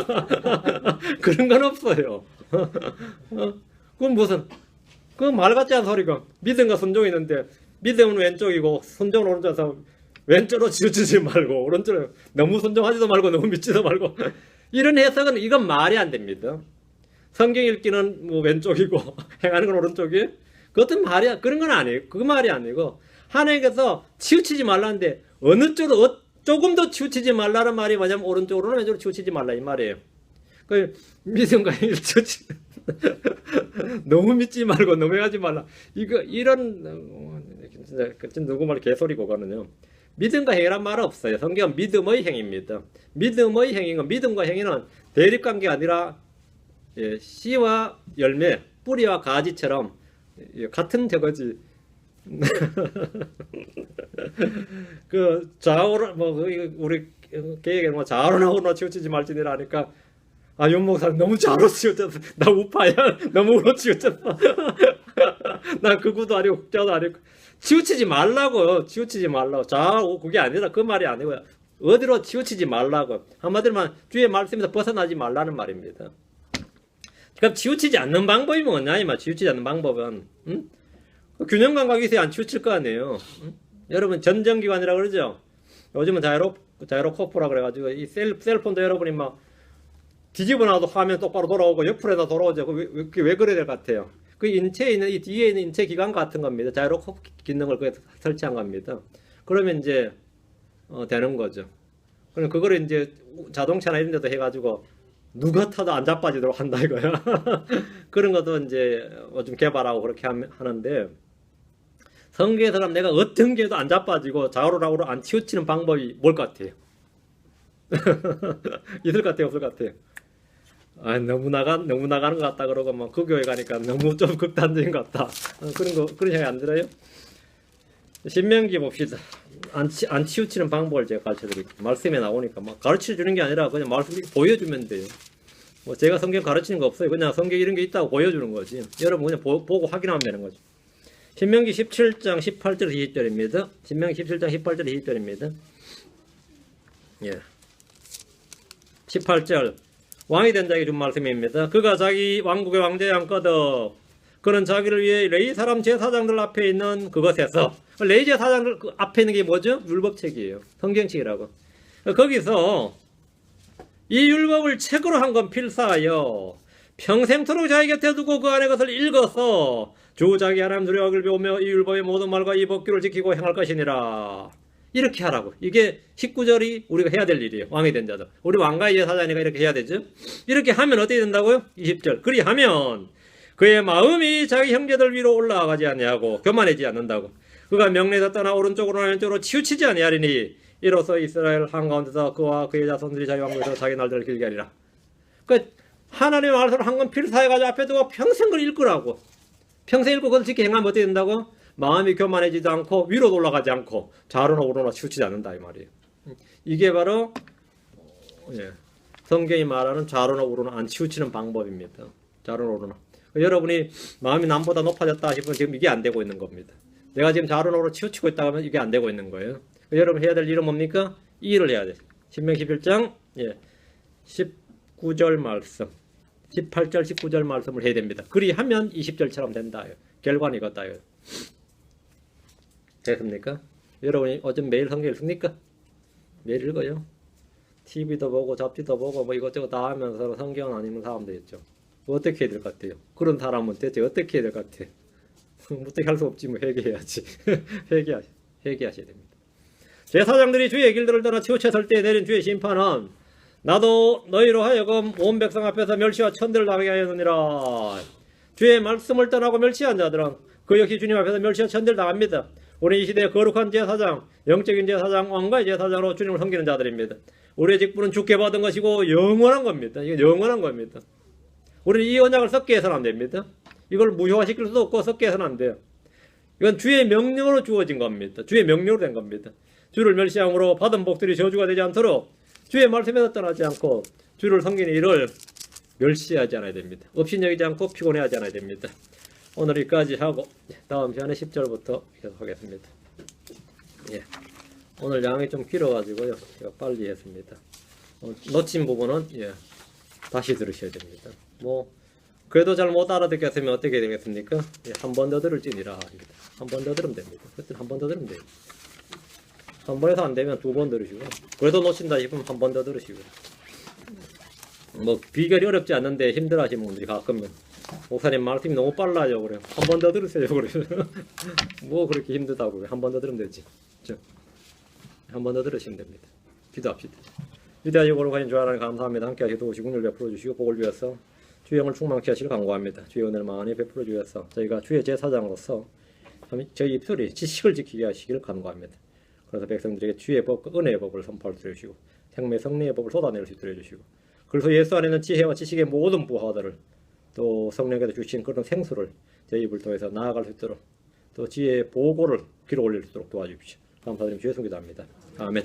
그런 건 없어요. 그건 무슨 그 말 같지 않은 소리가 믿음과 순종이 있는데 믿음은 왼쪽이고 순종은 오른쪽에서 왼쪽으로 치우치지 말고 오른쪽으로 너무 순종하지도 말고 너무 믿지도 말고 이런 해석은 이건 말이 안 됩니다. 성경 읽기는 뭐 왼쪽이고 행하는 건 오른쪽이 그것은 말이야. 그런 건 아니에요. 그 말이 아니고 하나님께서 치우치지 말라는데 어느 쪽으로 조금 더 치우치지 말라는 말이 뭐냐면 오른쪽으로는 왼쪽으로 치우치지 말라 이 말이에요. 그 믿음과 행위를 치우치 너무 믿지 말고 너무 하지 말라. 이런 진짜 누구 말 개소리고 가는요. 믿음과 행위란 말은 없어요. 성경은 믿음의 행위입니다. 믿음의 행위인 건 믿음과 행위는 대립관계가 아니라 예, 씨와 열매, 뿌리와 가지처럼 예, 같은 저거지. 그 좌우로 뭐 우리 계획에 뭐 좌우로나 우로 치우치지 말지니라니까 아 윤 목사님 너무 좌우로 치우쳤어. 나 우파야. 너무 우로 치우쳤어. 난 극우도 아니고 국자도 아니고 치우치지 말라고요. 치우치지 말라고. 좌우 그게 아니라 그 말이 아니고요. 어디로 치우치지 말라고. 한마디로만 주의 말씀에서 벗어나지 말라는 말입니다. 그럼 치우치지 않는 방법이 뭐냐 이 말. 치우치지 않는 방법은 균형 감각이 있어야 안 치우칠 거 아니에요. 여러분 전정기관이라고 그러죠. 요즘은 자이로코프라 그래가지고 이 셀폰도 여러분이 막 뒤집어 놔도 화면 똑바로 돌아오고 옆으로다 돌아오죠. 왜 그래야 될 것 같아요? 그 인체에 있는 이 뒤에 있는 인체 기관 같은 겁니다. 자이로코프 기능을 거기에 설치한 겁니다. 그러면 이제 되는 거죠. 그럼 그거를 이제 자동차나 이런 데도 해가지고 누가 타도 안 자빠지도록 한다 이거야. 그런 것도 이제 좀 개발하고 그렇게 하는데 성경에서는 내가 어떤 게도 안 자빠지고 좌우로 안 치우치는 방법이 뭘 것 같아요? 있을 것 같아요, 없을 것 같아요? 아, 너무 나가는 것 같다 그러고 막 그 교회 가니까 너무 좀 극단적인 것 같다. 그런 생각이 안 들어요? 신명기 봅시다. 안 치우치는 방법을 제가 가르쳐 드릴게요. 말씀에 나오니까 막 가르쳐 주는 게 아니라 그냥 말씀 보여주면 돼요. 뭐 제가 성경 가르치는 거 없어요. 그냥 성경 이런 게 있다고 보여주는 거지. 여러분 그냥 보고 확인하면 되는 거죠. 신명기 17장 18절 20절입니다. 신명기 17장 18절 20절입니다. 예. 18절 왕이 된 자에게 준 말씀입니다. 그가 자기 왕국의 왕제에 앉거든 그는 자기를 위해 레위 사람 제사장들 앞에 있는 그것에서 레위 제사장들 그 앞에 있는 게 뭐죠? 율법책이에요. 성경책이라고. 거기서 이 율법을 책으로 한 건 필사하여 평생토록 자기 곁에 두고 그 안에 것을 읽어서 주 자기 하나님 두려워하기를 배우며 이 율법의 모든 말과 이 법규를 지키고 행할 것이니라. 이렇게 하라고. 이게 19절이 우리가 해야 될 일이에요. 왕이 된 자들. 우리 왕가의 제사장이니까 이렇게 해야 되죠. 이렇게 하면 어떻게 된다고요? 20절. 그리하면 그의 마음이 자기 형제들 위로 올라가지 아니하고 교만해지지 않는다고. 그가 명례에서 떠나 오른쪽으로나 왼쪽으로 치우치지 아니하리니 이로써 이스라엘 한가운데서 그와 그의 자손들이 자기 왕국에서 자기 날들을 길게 하리라. 그 하나님의 말씀을 한 건 필사해가지고 앞에 두고 평생 그걸 읽으라고. 평생 읽고 그걸 지켜 행하면 어떻게 된다고? 마음이 교만해지지 않고 위로 올라가지 않고 좌로나 우로나 치우치지 않는다 이 말이에요. 이게 바로 성경이 말하는 좌로나 우로나 안 치우치는 방법입니다. 좌로나 우로나. 여러분이 마음이 남보다 높아졌다 싶으면 지금 이게 안 되고 있는 겁니다. 내가 지금 좌로나 우로 치우치고 있다 하면 이게 안 되고 있는 거예요. 여러분 해야 될 일은 뭡니까? 이 일을 해야 돼. 신명기 11장 19절 말씀 18절 19절 말씀을 해야 됩니다. 그리하면 20절처럼 된다. 결과는 이거다. 됐습니까? 여러분이 어쩜 매일 성경 읽습니까? 매일 읽어요. TV도 보고 잡지도 보고 뭐 이것저것 다 하면서 성경은 안 읽는 사람도 있죠. 어떻게 해야 될 것 같아요? 그런 사람은 대체 어떻게 해야 될 것 같아요? 어떻게 할 수 없지 뭐 회개해야지. 회개하셔야 됩니다. 제사장들이 주의 길들을 떠나 치우쳤을 때 내린 주의 심판은 나도 너희로 하여금 온 백성 앞에서 멸시와 천대를 당하게 하였느니라. 주의 말씀을 떠나고 멸시한 자들은 그 역시 주님 앞에서 멸시와 천대를 당합니다. 우리 이 시대의 거룩한 제사장, 영적인 제사장, 왕과의 제사장으로 주님을 섬기는 자들입니다. 우리의 직분은 주께 받은 것이고 영원한 겁니다. 이게 영원한 겁니다. 우리는 이 언약을 썩게 해서는 안 됩니다. 이걸 무효화시킬 수도 없고 썩게 해서는 안 돼요. 이건 주의 명령으로 주어진 겁니다. 주의 명령으로 된 겁니다. 주를 멸시함으로 받은 복들이 저주가 되지 않도록 주의 말씀에서 떠나지 않고 주를 섬기는 일을 멸시하지 않아야 됩니다. 업신여기지 않고 피곤해하지 않아야 됩니다. 오늘 여기까지 하고 다음 시간에 10절부터 계속하겠습니다. 오늘 양이 좀 길어가지고요. 제가 빨리 했습니다. 놓친 부분은 다시 들으셔야 됩니다. 뭐 그래도 잘 못 알아듣겠으면 어떻게 되겠습니까? 한 번 더 들을지니라 합니다. 한 번 더 들으면 됩니다. 그때 한 번 더 들으면 돼요. 한 번에서 안 되면 두 번 들으시고 그래도 놓친다 싶으면 한 번 더 들으시고 뭐 비결이 어렵지 않는데 힘들어하시는 분들이 가끔은 목사님 말씀이 너무 빨라요 그래요. 한 번 더 들으세요 그래요. 뭐 그렇게 힘들다고 한 번 더 들으면 되지. 한 번 더 들으시면 됩니다. 기도합시다. 위대하시고 거룩하신 주 하나님 감사합니다. 함께 하시고 도우시고 은혜를 베풀어 주시고 복을 주셔서 주의 영을 충만케 하시길 간구합니다. 주의 은혜를 많이 베풀어 주셔서 저희가 주의 제사장으로서 저희 입술이 지식을 지키게 하시기를 간구합니다. 그래서 백성들에게 주의 법과 은혜의 법을 선포할 수 해주시고 생명 성령의 법을 쏟아낼 수 있도록 해주시고 그래서 예수 안에 있는 지혜와 지식의 모든 부하들을 또 성령께서 주신 그런 생수를 저희 입을 통해서 나아갈 수 있도록 또 지혜의 보고를 귀로 올릴 수 있도록 도와주십시오. 감사드리며 주의 손 기도합니다. 아멘.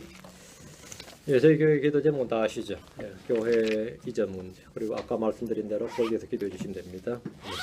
예, 저희 교회 기도 제목은 다 아시죠? 예, 교회 이전 문제 그리고 아까 말씀드린 대로 거기에서 기도해 주시면 됩니다. 예.